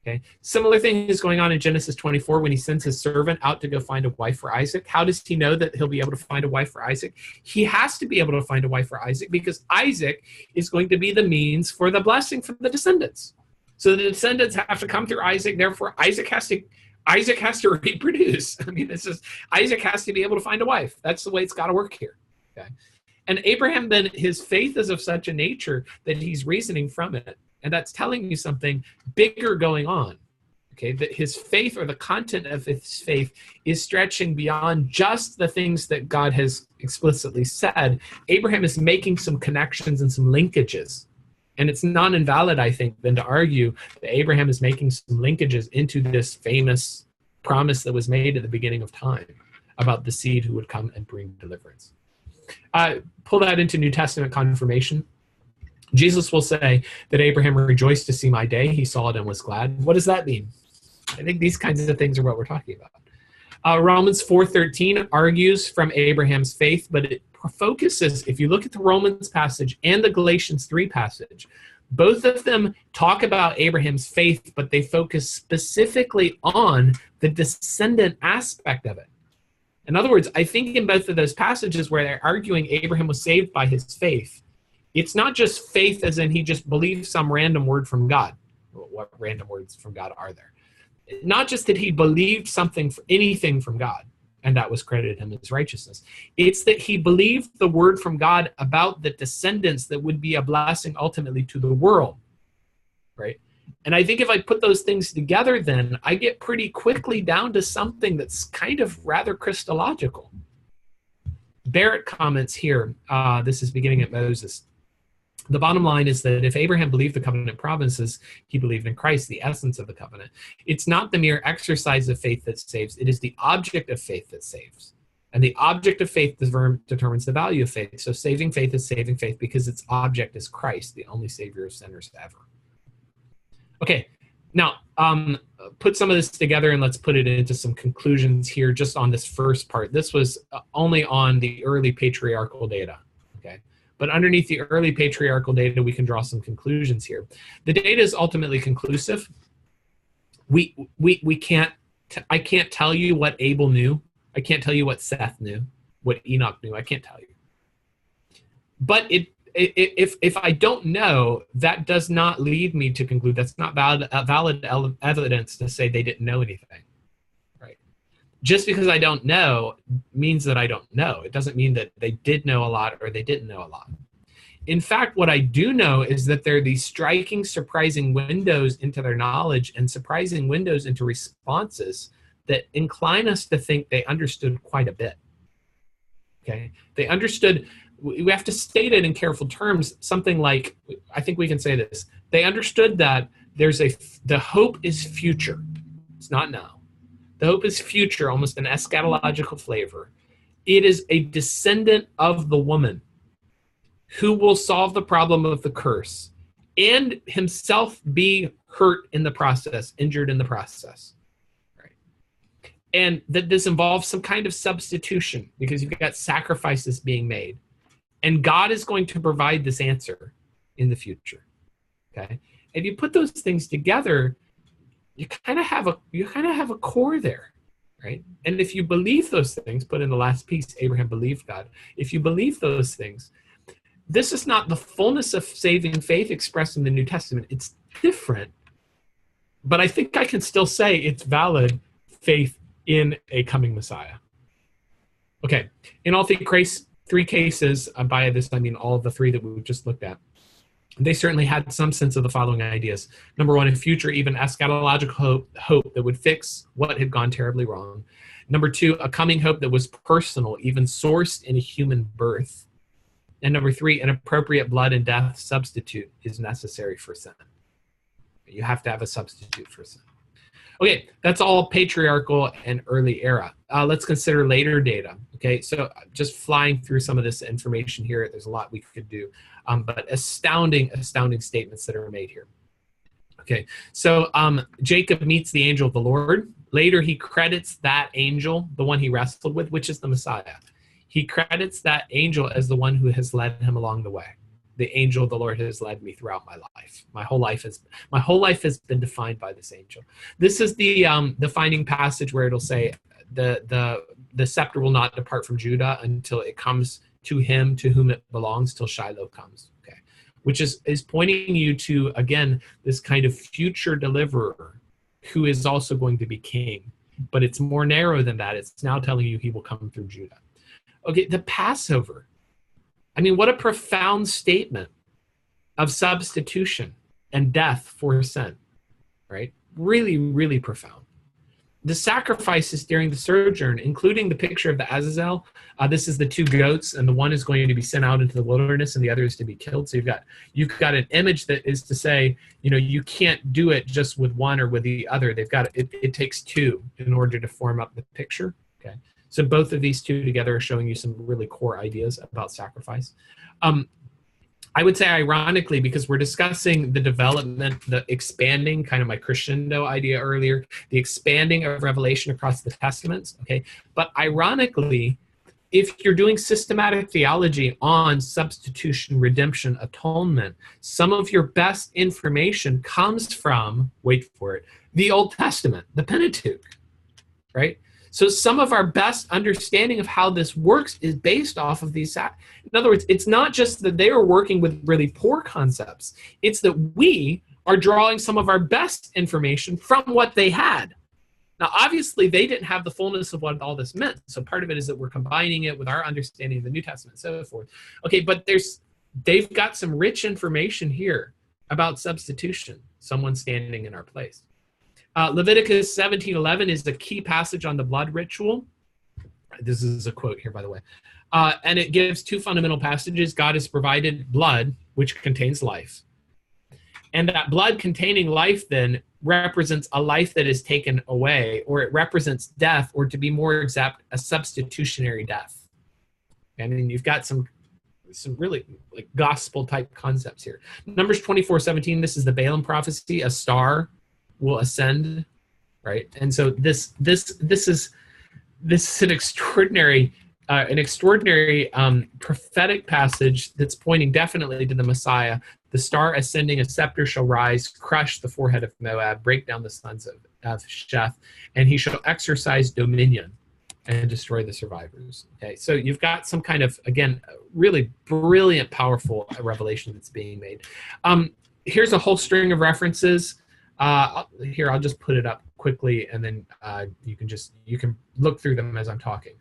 Okay. Similar thing is going on in Genesis 24 when he sends his servant out to go find a wife for Isaac. How does he know that he'll be able to find a wife for Isaac? He has to be able to find a wife for Isaac because Isaac is going to be the means for the blessing for the descendants. So the descendants have to come through Isaac. Therefore, Isaac has to reproduce. I mean, Isaac has to be able to find a wife. That's the way it's got to work here. Okay. And Abraham, then, his faith is of such a nature that he's reasoning from it. And that's telling you something bigger going on. Okay, that his faith, or the content of his faith, is stretching beyond just the things that God has explicitly said. Abraham is making some connections and some linkages. And it's not invalid, I think, then to argue that Abraham is making some linkages into this famous promise that was made at the beginning of time about the seed who would come and bring deliverance. Pull that into New Testament confirmation. Jesus will say that Abraham rejoiced to see my day. He saw it and was glad. What does that mean? I think these kinds of things are what we're talking about. Romans 4:13 argues from Abraham's faith, but it focuses, if you look at the Romans passage and the Galatians 3 passage, both of them talk about Abraham's faith, but they focus specifically on the descendant aspect of it. In other words, I think in both of those passages where they're arguing Abraham was saved by his faith, it's not just faith as in he just believed some random word from God. What random words from God are there? Not just that he believed anything from God, and that was credited him as righteousness. It's that he believed the word from God about the descendants that would be a blessing ultimately to the world, right? And I think if I put those things together, then I get pretty quickly down to something that's kind of rather Christological. Barrett comments here, this is beginning at Moses. The bottom line is that if Abraham believed the covenant promises, he believed in Christ, the essence of the covenant. It's not the mere exercise of faith that saves. It is the object of faith that saves. And the object of faith determines the value of faith. So saving faith is saving faith because its object is Christ, the only Savior of sinners ever. Okay, now put some of this together and let's put it into some conclusions here just on this first part. This was only on the early patriarchal data, okay? But underneath the early patriarchal data, we can draw some conclusions here. The data is ultimately conclusive. I can't tell you what Abel knew. I can't tell you what Seth knew, what Enoch knew. I can't tell you. But if I don't know, that does not lead me to conclude. That's not valid evidence to say they didn't know anything. Just because I don't know means that I don't know. It doesn't mean that they did know a lot or they didn't know a lot. In fact, what I do know is that there are these striking, surprising windows into their knowledge and surprising windows into responses that incline us to think they understood quite a bit. Okay? They understood, we have to state it in careful terms, something like, I think we can say this, they understood that the hope is future. It's not now. The hope is future, almost an eschatological flavor. It is a descendant of the woman who will solve the problem of the curse and himself be hurt in the process, injured in the process. Right? And that this involves some kind of substitution because you've got sacrifices being made. And God is going to provide this answer in the future. Okay? And you put those things together, you kind of have a core there, right? And if you believe those things, put in the last piece, Abraham believed God. If you believe those things, this is not the fullness of saving faith expressed in the New Testament. It's different, but I think I can still say it's valid faith in a coming Messiah. Okay, in all three cases, by this I mean all of the three that we just looked at, they certainly had some sense of the following ideas. Number one, a future, even eschatological hope that would fix what had gone terribly wrong. Number two, a coming hope that was personal, even sourced in a human birth. And number three, an appropriate blood and death substitute is necessary for sin. You have to have a substitute for sin. Okay, that's all patriarchal and early era. Let's consider later data. Okay, so just flying through some of this information here, there's a lot we could do, but astounding statements that are made here. Okay, so Jacob meets the angel of the Lord. Later, he credits that angel, the one he wrestled with, which is the Messiah. He credits that angel as the one who has led him along the way. The angel of the Lord has led me throughout my life. My whole life has been defined by this angel. This is the defining passage where it'll say the scepter will not depart from Judah until it comes to him to whom it belongs, till Shiloh comes. Okay, which is pointing you to, again, this kind of future deliverer who is also going to be king. But it's more narrow than that. It's now telling you he will come through Judah. Okay, the Passover. I mean, what a profound statement of substitution and death for sin, right? Really, really profound. The sacrifices during the sojourn, including the picture of the Azazel, this is the two goats, and the one is going to be sent out into the wilderness, and the other is to be killed. So you've got an image that is to say, you can't do it just with one or with the other. It takes two in order to form up the picture. Okay. So both of these two together are showing you some really core ideas about sacrifice. I would say, ironically, because we're discussing the development, the expanding, kind of my crescendo idea earlier, the expanding of revelation across the Testaments, okay? But ironically, if you're doing systematic theology on substitution, redemption, atonement, some of your best information comes from, wait for it, the Old Testament, the Pentateuch, right? So some of our best understanding of how this works is based off of these. In other words, it's not just that they are working with really poor concepts. It's that we are drawing some of our best information from what they had. Now, obviously, they didn't have the fullness of what all this meant. So part of it is that we're combining it with our understanding of the New Testament and so forth. Okay, but they've got some rich information here about substitution, someone standing in our place. Leviticus 17:11 is the key passage on the blood ritual. This is a quote here, by the way. And it gives two fundamental passages. God has provided blood, which contains life. And that blood containing life then represents a life that is taken away, or it represents death, or to be more exact, a substitutionary death. I mean, you've got some really like gospel type concepts here. Numbers 24:17, this is the Balaam prophecy, a star will ascend, right? And so this is an extraordinary prophetic passage that's pointing definitely to the Messiah. The star ascending, a scepter shall rise, crush the forehead of Moab, break down the sons of Sheth, and he shall exercise dominion and destroy the survivors. Okay, so you've got some kind of, again, really brilliant, powerful revelation that's being made. Here's a whole string of references. Here, I'll just put it up quickly, and then you can look through them as I'm talking.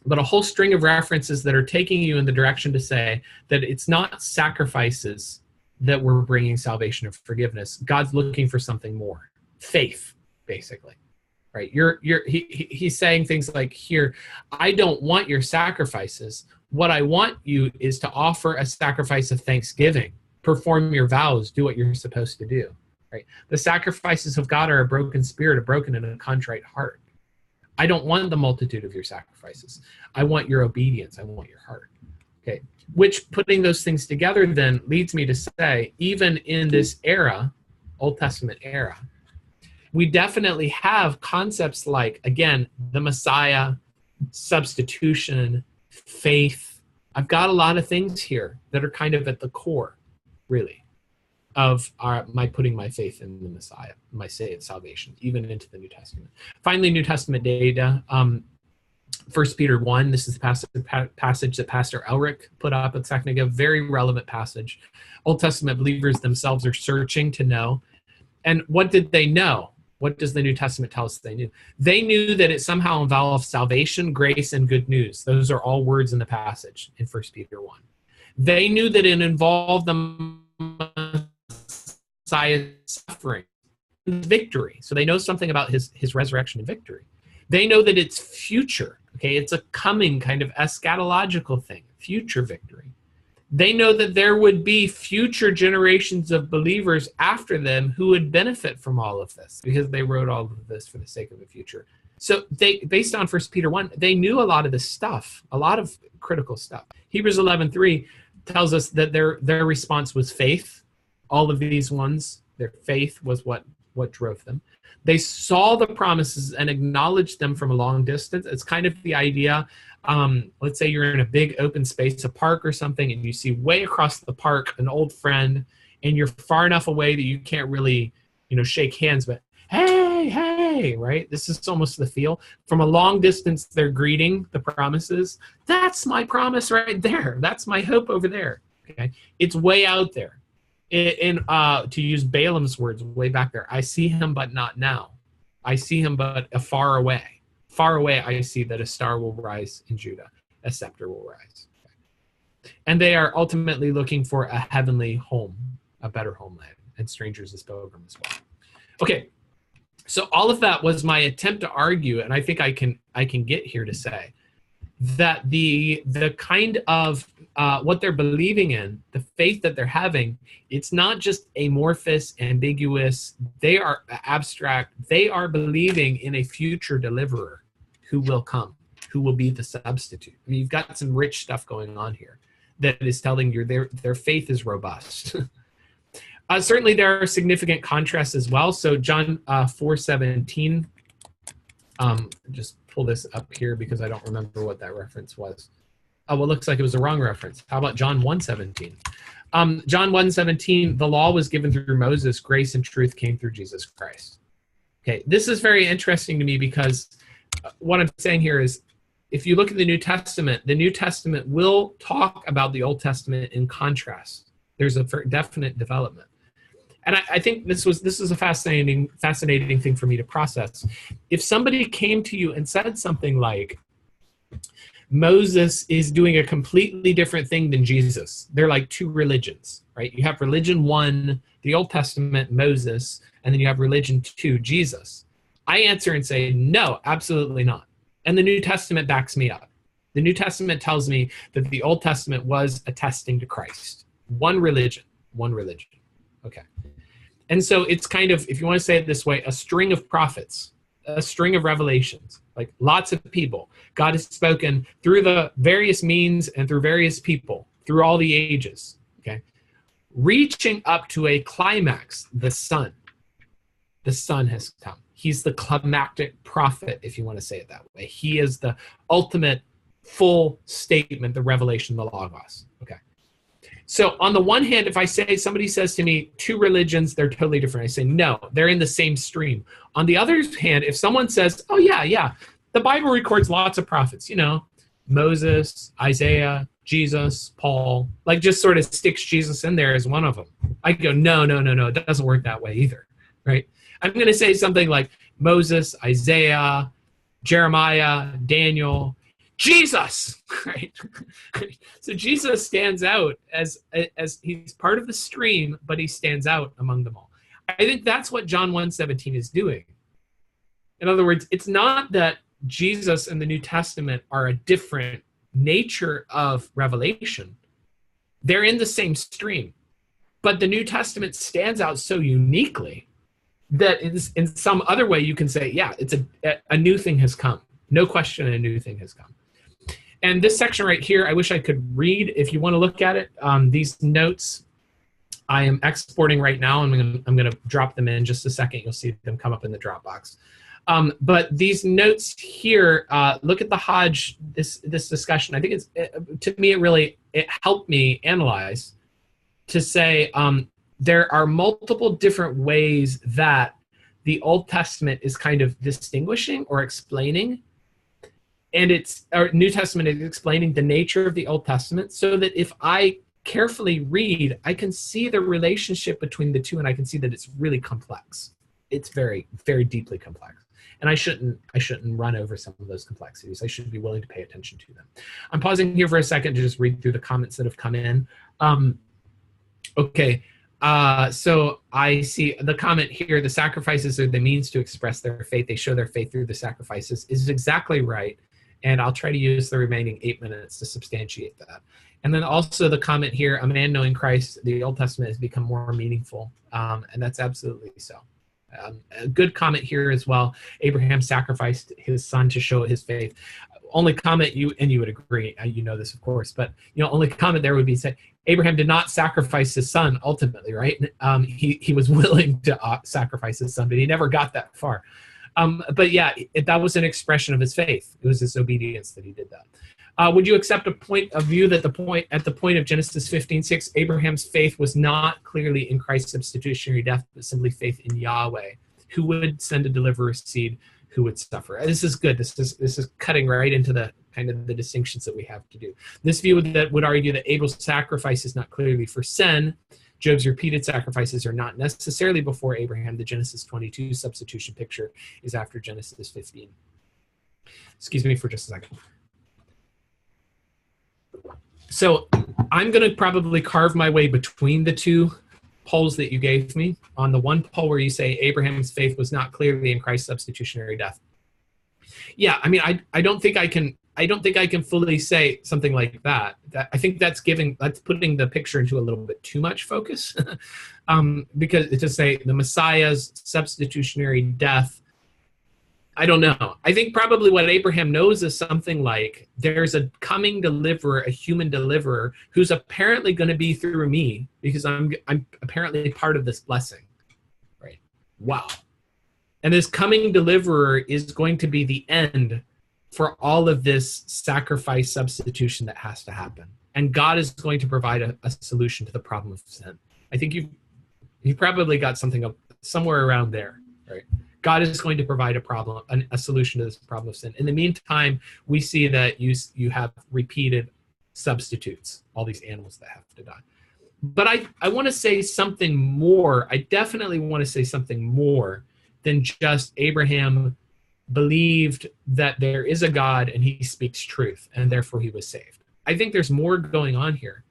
But a whole string of references that are taking you in the direction to say that it's not sacrifices that we're bringing salvation or forgiveness. God's looking for something more, faith, basically, right? He's saying things like, here, I don't want your sacrifices. What I want you is to offer a sacrifice of thanksgiving. Perform your vows, do what you're supposed to do, right? The sacrifices of God are a broken spirit, a broken and a contrite heart. I don't want the multitude of your sacrifices. I want your obedience. I want your heart. Okay, which, putting those things together then leads me to say, even in this era, Old Testament era, we definitely have concepts like, again, the Messiah, substitution, faith. I've got a lot of things here that are kind of at the core, really, of my putting my faith in the Messiah, my salvation, even into the New Testament. Finally, New Testament data. 1 Peter 1, this is the passage that Pastor Elric put up a second ago, very relevant passage. Old Testament believers themselves are searching to know. And what did they know? What does the New Testament tell us they knew? They knew that it somehow involved salvation, grace, and good news. Those are all words in the passage in 1 Peter 1. They knew that it involved the Messiah's suffering and victory. So they know something about his resurrection and victory. They know that it's future. Okay, it's a coming kind of eschatological thing, future victory. They know that there would be future generations of believers after them who would benefit from all of this because they wrote all of this for the sake of the future. So they, based on 1 Peter 1, they knew a lot of this stuff, a lot of critical stuff. Hebrews 11:3 tells us that their response was faith. All of these ones, their faith was what drove them. They saw the promises and acknowledged them from a long distance. It's kind of the idea, let's say you're in a big open space, a park or something, and you see way across the park an old friend, and you're far enough away that you can't really, shake hands, but hey, right? This is almost the feel. From a long distance, they're greeting the promises. That's my promise right there. That's my hope over there. Okay, it's way out there. To use Balaam's words way back there, I see him, but not now. I see him, but far away. Far away, I see that a star will rise in Judah, a scepter will rise. Okay. And they are ultimately looking for a heavenly home, a better homeland, and strangers as pilgrims as well. Okay, so all of that was my attempt to argue, and I think I can get here to say that the kind of what they're believing in, the faith that they're having, it's not just amorphous, ambiguous. They are abstract. They are believing in a future deliverer who will come, who will be the substitute. I mean, you've got some rich stuff going on here that is telling you their faith is robust. Certainly, there are significant contrasts as well. So John 4:17. Just pull this up here because I don't remember what that reference was. Oh, well, it looks like it was the wrong reference. How about John 1:17? John 1:17, the law was given through Moses, grace and truth came through Jesus Christ. Okay, this is very interesting to me because what I'm saying here is if you look at the New Testament will talk about the Old Testament in contrast. There's a definite development. And I think this is a fascinating thing for me to process. If somebody came to you and said something like, Moses is doing a completely different thing than Jesus. They're like two religions, right? You have religion one, the Old Testament, Moses, and then you have religion two, Jesus. I answer and say, no, absolutely not. And the New Testament backs me up. The New Testament tells me that the Old Testament was attesting to Christ. One religion. Okay. And so it's kind of, if you want to say it this way, a string of prophets, a string of revelations, like lots of people. God has spoken through the various means and through various people, through all the ages, okay? Reaching up to a climax, the Son. The Son has come. He's the climactic prophet, if you want to say it that way. He is the ultimate full statement, the revelation, the Logos, okay? So on the one hand, if somebody says to me, two religions, they're totally different. I say, no, they're in the same stream. On the other hand, if someone says, oh yeah, the Bible records lots of prophets, Moses, Isaiah, Jesus, Paul, like just sort of sticks Jesus in there as one of them. I go, no, it doesn't work that way either, right? I'm going to say something like Moses, Isaiah, Jeremiah, Daniel, Jesus, right? So Jesus stands out as he's part of the stream, but he stands out among them all. I think that's what John 1:17 is doing. In other words, it's not that Jesus and the New Testament are a different nature of revelation. They're in the same stream, but the New Testament stands out so uniquely that in some other way you can say, yeah, it's a new thing has come. No question, a new thing has come. And this section right here, I wish I could read. If you want to look at it, these notes I am exporting right now. I'm going to drop them in just a second. You'll see them come up in the Dropbox. But these notes here, look at the Hodge, this discussion. I think to me, it helped me analyze to say there are multiple different ways that the Old Testament is kind of distinguishing or explaining, and or New Testament is explaining the nature of the Old Testament, so that if I carefully read, I can see the relationship between the two, and I can see that it's really complex. It's very, very deeply complex. And I shouldn't run over some of those complexities. I should be willing to pay attention to them. I'm pausing here for a second to just read through the comments that have come in. Okay, so I see the comment here, the sacrifices are the means to express their faith. They show their faith through the sacrifices, is exactly right. And I'll try to use the remaining 8 minutes to substantiate that. And then also the comment here, a man knowing Christ, the Old Testament has become more meaningful. And that's absolutely so. A good comment here as well. Abraham sacrificed his son to show his faith. Only comment, and you would agree, you know this of course, but only comment there would be say Abraham did not sacrifice his son ultimately, right? He was willing to sacrifice his son, but he never got that far. But yeah, that was an expression of his faith. It was his obedience that he did that. Would you accept a point of view that at the point of Genesis 15:6, Abraham's faith was not clearly in Christ's substitutionary death, but simply faith in Yahweh, who would send a deliverer's seed, who would suffer? This is good. This is cutting right into the kind of the distinctions that we have to do. This view that would argue that Abel's sacrifice is not clearly for sin. Job's repeated sacrifices are not necessarily before Abraham. The Genesis 22 substitution picture is after Genesis 15. Excuse me for just a second. So I'm going to probably carve my way between the two polls that you gave me. On the one poll where you say Abraham's faith was not clearly in Christ's substitutionary death. Yeah, I mean, I don't think I can fully say something like that. I think that's putting the picture into a little bit too much focus, because to say the Messiah's substitutionary death, I don't know. I think probably what Abraham knows is something like there's a coming deliverer, a human deliverer, who's apparently going to be through me because I'm apparently part of this blessing, right? Wow. And this coming deliverer is going to be the end for all of this sacrifice substitution that has to happen. And God is going to provide a solution to the problem of sin. I think you've probably got something up somewhere around there, right? God is going to provide a solution to this problem of sin. In the meantime, we see that you have repeated substitutes, all these animals that have to die. But I want to say something more. I definitely want to say something more than just Abraham believed that there is a God and he speaks truth and therefore he was saved. I think there's more going on here.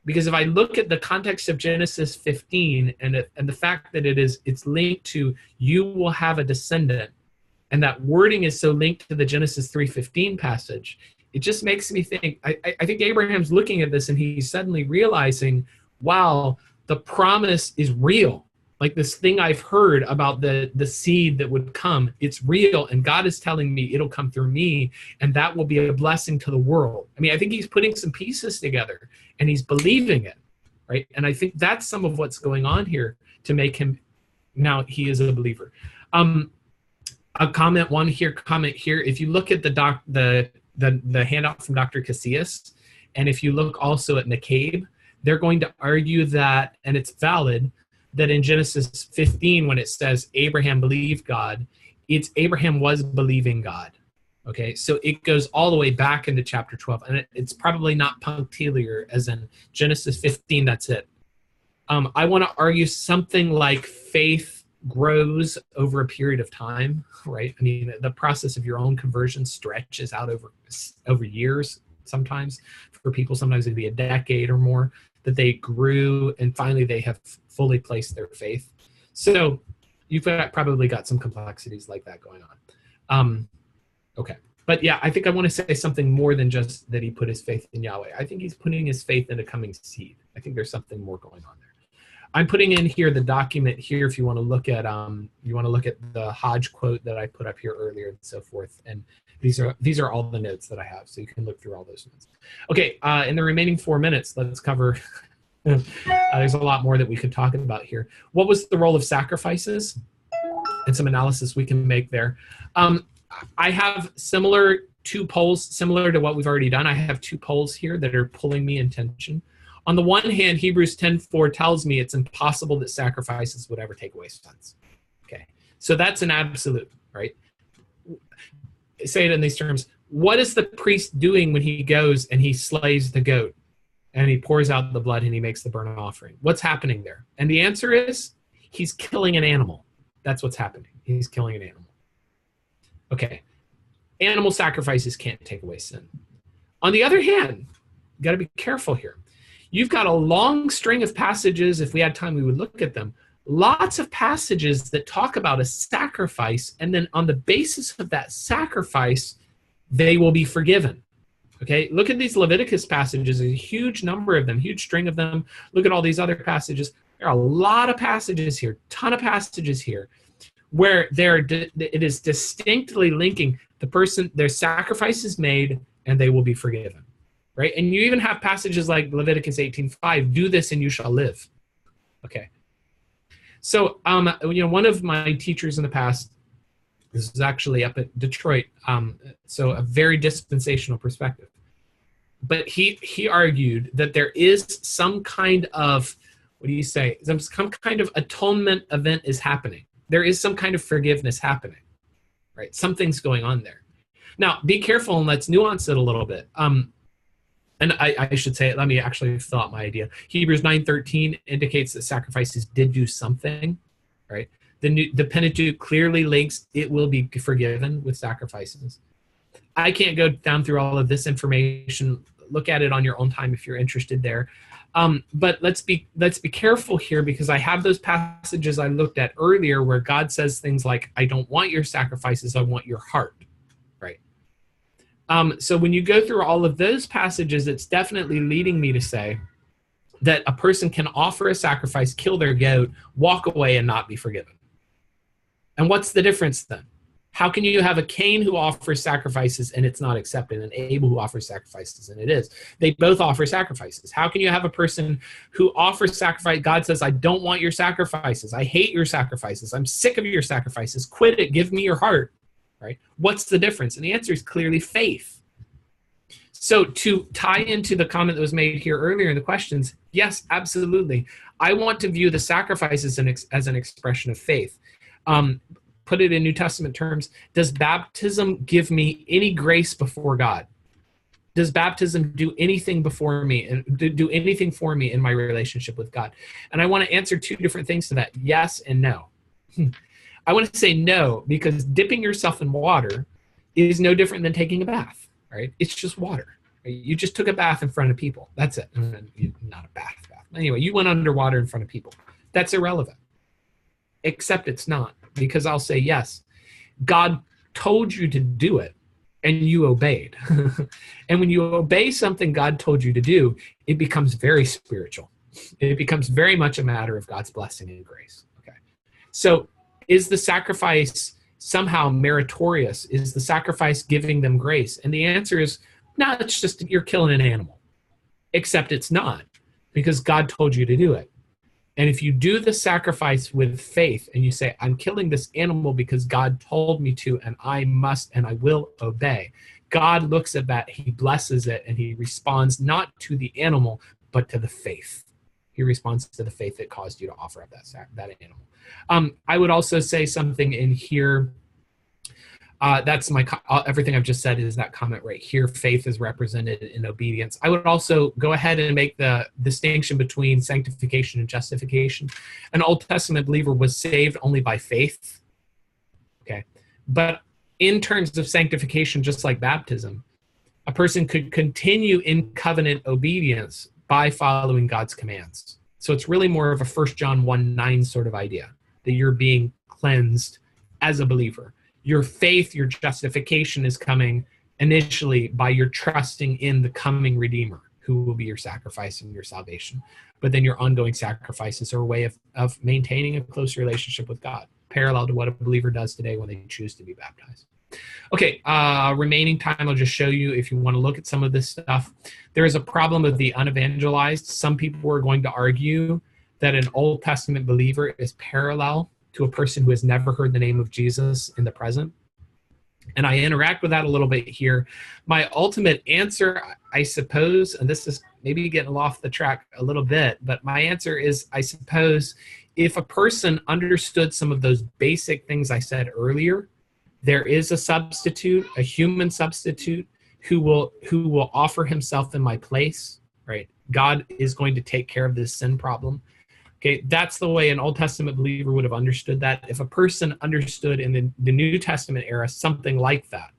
Because if I look at the context of Genesis 15 and the fact that it's linked to you will have a descendant, and that wording is so linked to the Genesis 3:15 passage, it just makes me think, I think Abraham's looking at this and he's suddenly realizing, wow, the promise is real. Like this thing I've heard about the seed that would come, it's real, and God is telling me it'll come through me, and that will be a blessing to the world. I mean, I think he's putting some pieces together, and he's believing it, right? And I think that's some of what's going on here to make him, now he is a believer. A comment here. If you look at the handout from Dr. Casillas, and if you look also at McCabe, they're going to argue that, and it's valid, that in Genesis 15, when it says Abraham believed God, it's Abraham was believing God. Okay, so it goes all the way back into chapter 12, and it's probably not punctiliar as in Genesis 15, that's it. I want to argue something like faith grows over a period of time, right? I mean, the process of your own conversion stretches out over years sometimes. For people, sometimes it'd be a decade or more that they grew, and finally they have fully placed their faith. So you've probably got some complexities like that going on. Okay. But yeah, I think I want to say something more than just that he put his faith in Yahweh. I think he's putting his faith in a coming seed. I think there's something more going on there. I'm putting in here the document here if you want to look at the Hodge quote that I put up here earlier and so forth. And these are all the notes that I have, so you can look through all those notes. Okay, in the remaining 4 minutes, let's cover there's a lot more that we could talk about here. What was the role of sacrifices? And some analysis we can make there. I have two polls similar to what we've already done. I have two polls here that are pulling me in tension. On the one hand, Hebrews 10:4 tells me it's impossible that sacrifices would ever take away sins. Okay, so that's an absolute, right? Say it in these terms. What is the priest doing when he goes and he slays the goat and he pours out the blood and he makes the burnt offering? What's happening there? And the answer is he's killing an animal. That's what's happening. He's killing an animal. Okay, animal sacrifices can't take away sin. On the other hand, you got to be careful here. You've got a long string of passages. If we had time, we would look at them. Lots of passages that talk about a sacrifice, and then on the basis of that sacrifice, they will be forgiven. Okay, look at these Leviticus passages. There's a huge number of them, huge string of them. Look at all these other passages. There are a lot of passages here, ton of passages here, where it is distinctly linking the person, their sacrifice is made, and they will be forgiven. Right? And you even have passages like Leviticus 18:5, do this and you shall live. Okay. So, one of my teachers in the past, this is actually up at Detroit, so a very dispensational perspective. But he argued that there is some kind of, some kind of atonement event is happening. There is some kind of forgiveness happening, right? Something's going on there. Now, be careful and let's nuance it a little bit. And I should say, let me actually fill out my idea. Hebrews 9:13 indicates that sacrifices did do something, right? The Pentateuch clearly links it will be forgiven with sacrifices. I can't go down through all of this information. Look at it on your own time if you're interested there. But let's be careful here, because I have those passages I looked at earlier where God says things like, I don't want your sacrifices, I want your heart. So when you go through all of those passages, it's definitely leading me to say that a person can offer a sacrifice, kill their goat, walk away, and not be forgiven. And what's the difference then? How can you have a Cain who offers sacrifices and it's not accepted, and Abel who offers sacrifices and it is? They both offer sacrifices. How can you have a person who offers sacrifice? God says, I don't want your sacrifices. I hate your sacrifices. I'm sick of your sacrifices. Quit it. Give me your heart. Right? What's the difference? And the answer is clearly faith. So to tie into the comment that was made here earlier in the questions, yes, absolutely. I want to view the sacrifices as an expression of faith. Put it in New Testament terms, does baptism give me any grace before God? Does baptism do anything before me and do anything for me in my relationship with God? And I want to answer two different things to that, yes and no. I want to say no, because dipping yourself in water is no different than taking a bath, right? It's just water. Right? You just took a bath in front of people. That's it. Not a bath. Anyway, you went underwater in front of people. That's irrelevant. Except it's not, because I'll say yes. God told you to do it, and you obeyed. And when you obey something God told you to do, it becomes very spiritual. It becomes very much a matter of God's blessing and grace. Okay. So, is the sacrifice somehow meritorious? Is the sacrifice giving them grace? And the answer is, no, it's just you're killing an animal. Except it's not, because God told you to do it. And if you do the sacrifice with faith and you say, I'm killing this animal because God told me to, and I must and I will obey, God looks at that, he blesses it, and he responds not to the animal, but to the faith. He responds to the faith that caused you to offer up that animal. I would also say something in here. That's everything I've just said is that comment right here. Faith is represented in obedience. I would also go ahead and make the distinction between sanctification and justification. An Old Testament believer was saved only by faith. Okay. But in terms of sanctification, just like baptism, a person could continue in covenant obedience by following God's commands. So it's really more of a 1 John 1:9 sort of idea, that you're being cleansed as a believer. Your faith, your justification is coming initially by your trusting in the coming Redeemer, who will be your sacrifice and your salvation. But then your ongoing sacrifices are a way of maintaining a close relationship with God, parallel to what a believer does today when they choose to be baptized. Okay, remaining time, I'll just show you if you want to look at some of this stuff. There is a problem with the unevangelized. Some people are going to argue that an Old Testament believer is parallel to a person who has never heard the name of Jesus in the present. And I interact with that a little bit here. My ultimate answer, I suppose, and this is maybe getting off the track a little bit, but my answer is, I suppose, if a person understood some of those basic things I said earlier, there is a substitute, a human substitute, who will offer himself in my place, right? God is going to take care of this sin problem. Okay, that's the way an Old Testament believer would have understood that. If a person understood in the New Testament era something like that,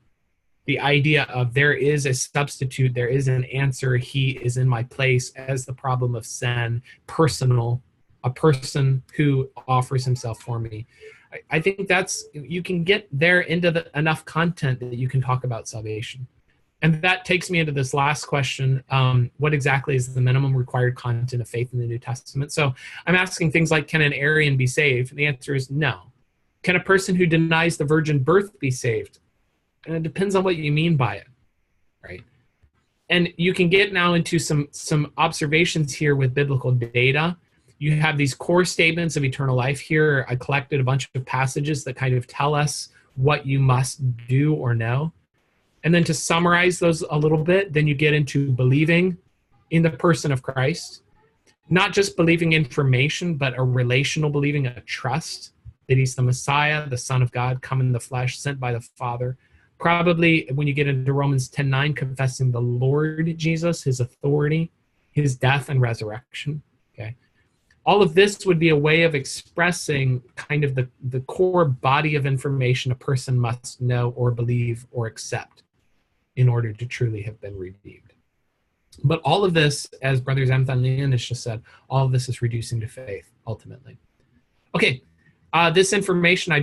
the idea of there is a substitute, there is an answer, he is in my place as the problem of sin, personal, a person who offers himself for me. I think that's, you can get there into enough content that you can talk about salvation. And that takes me into this last question. What exactly is the minimum required content of faith in the New Testament? So I'm asking things like, can an Arian be saved? And the answer is no. Can a person who denies the virgin birth be saved? And it depends on what you mean by it, right? And you can get now into some observations here with biblical data. You have these core statements of eternal life here. I collected a bunch of passages that kind of tell us what you must do or know. And then to summarize those a little bit, then you get into believing in the person of Christ. Not just believing information, but a relational believing, a trust that he's the Messiah, the Son of God, come in the flesh, sent by the Father. Probably when you get into Romans 10:9, confessing the Lord Jesus, his authority, his death and resurrection. Okay. All of this would be a way of expressing kind of the core body of information a person must know or believe or accept in order to truly have been redeemed. But all of this, as Brother Zamthanian has just said, all of this is reducing to faith, ultimately. Okay, this information I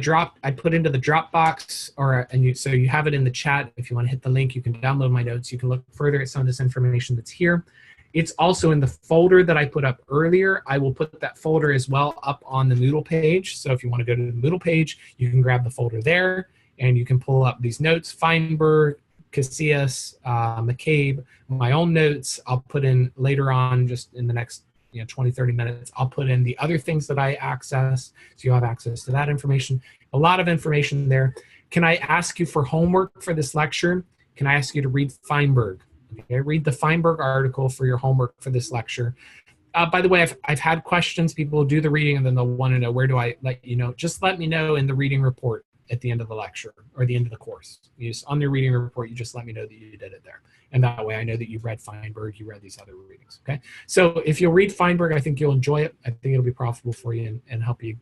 put into the Dropbox, so you have it in the chat. If you want to hit the link, you can download my notes. You can look further at some of this information that's here. It's also in the folder that I put up earlier. I will put that folder as well up on the Moodle page. So if you want to go to the Moodle page, you can grab the folder there, and you can pull up these notes, Feinberg, Casillas, McCabe, my own notes. I'll put in later on, just in the next 20, 30 minutes, I'll put in the other things that I access, so you'll have access to that information. A lot of information there. Can I ask you for homework for this lecture? Can I ask you to read Feinberg? Okay, read the Feinberg article for your homework for this lecture. By the way, I've had questions. People do the reading and then they'll want to know, where do I let you know? Just let me know in the reading report at the end of the lecture or the end of the course. On the reading report, you just let me know that you did it there. And that way I know that you've read Feinberg, you read these other readings, okay? So if you'll read Feinberg, I think you'll enjoy it. I think it'll be profitable for you and help you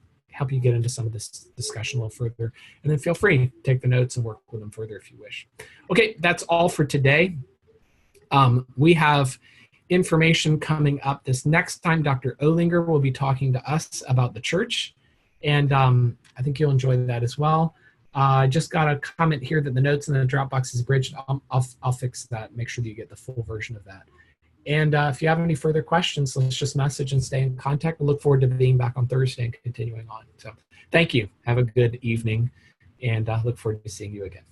get into some of this discussion a little further. And then feel free to take the notes and work with them further if you wish. Okay, that's all for today. We have information coming up. This next time, Dr. Olinger will be talking to us about the church. And I think you'll enjoy that as well. I just got a comment here that the notes in the Dropbox is abridged. I'll fix that, make sure that you get the full version of that. And if you have any further questions, let's just message and stay in contact. I look forward to being back on Thursday and continuing on. So thank you. Have a good evening, and look forward to seeing you again.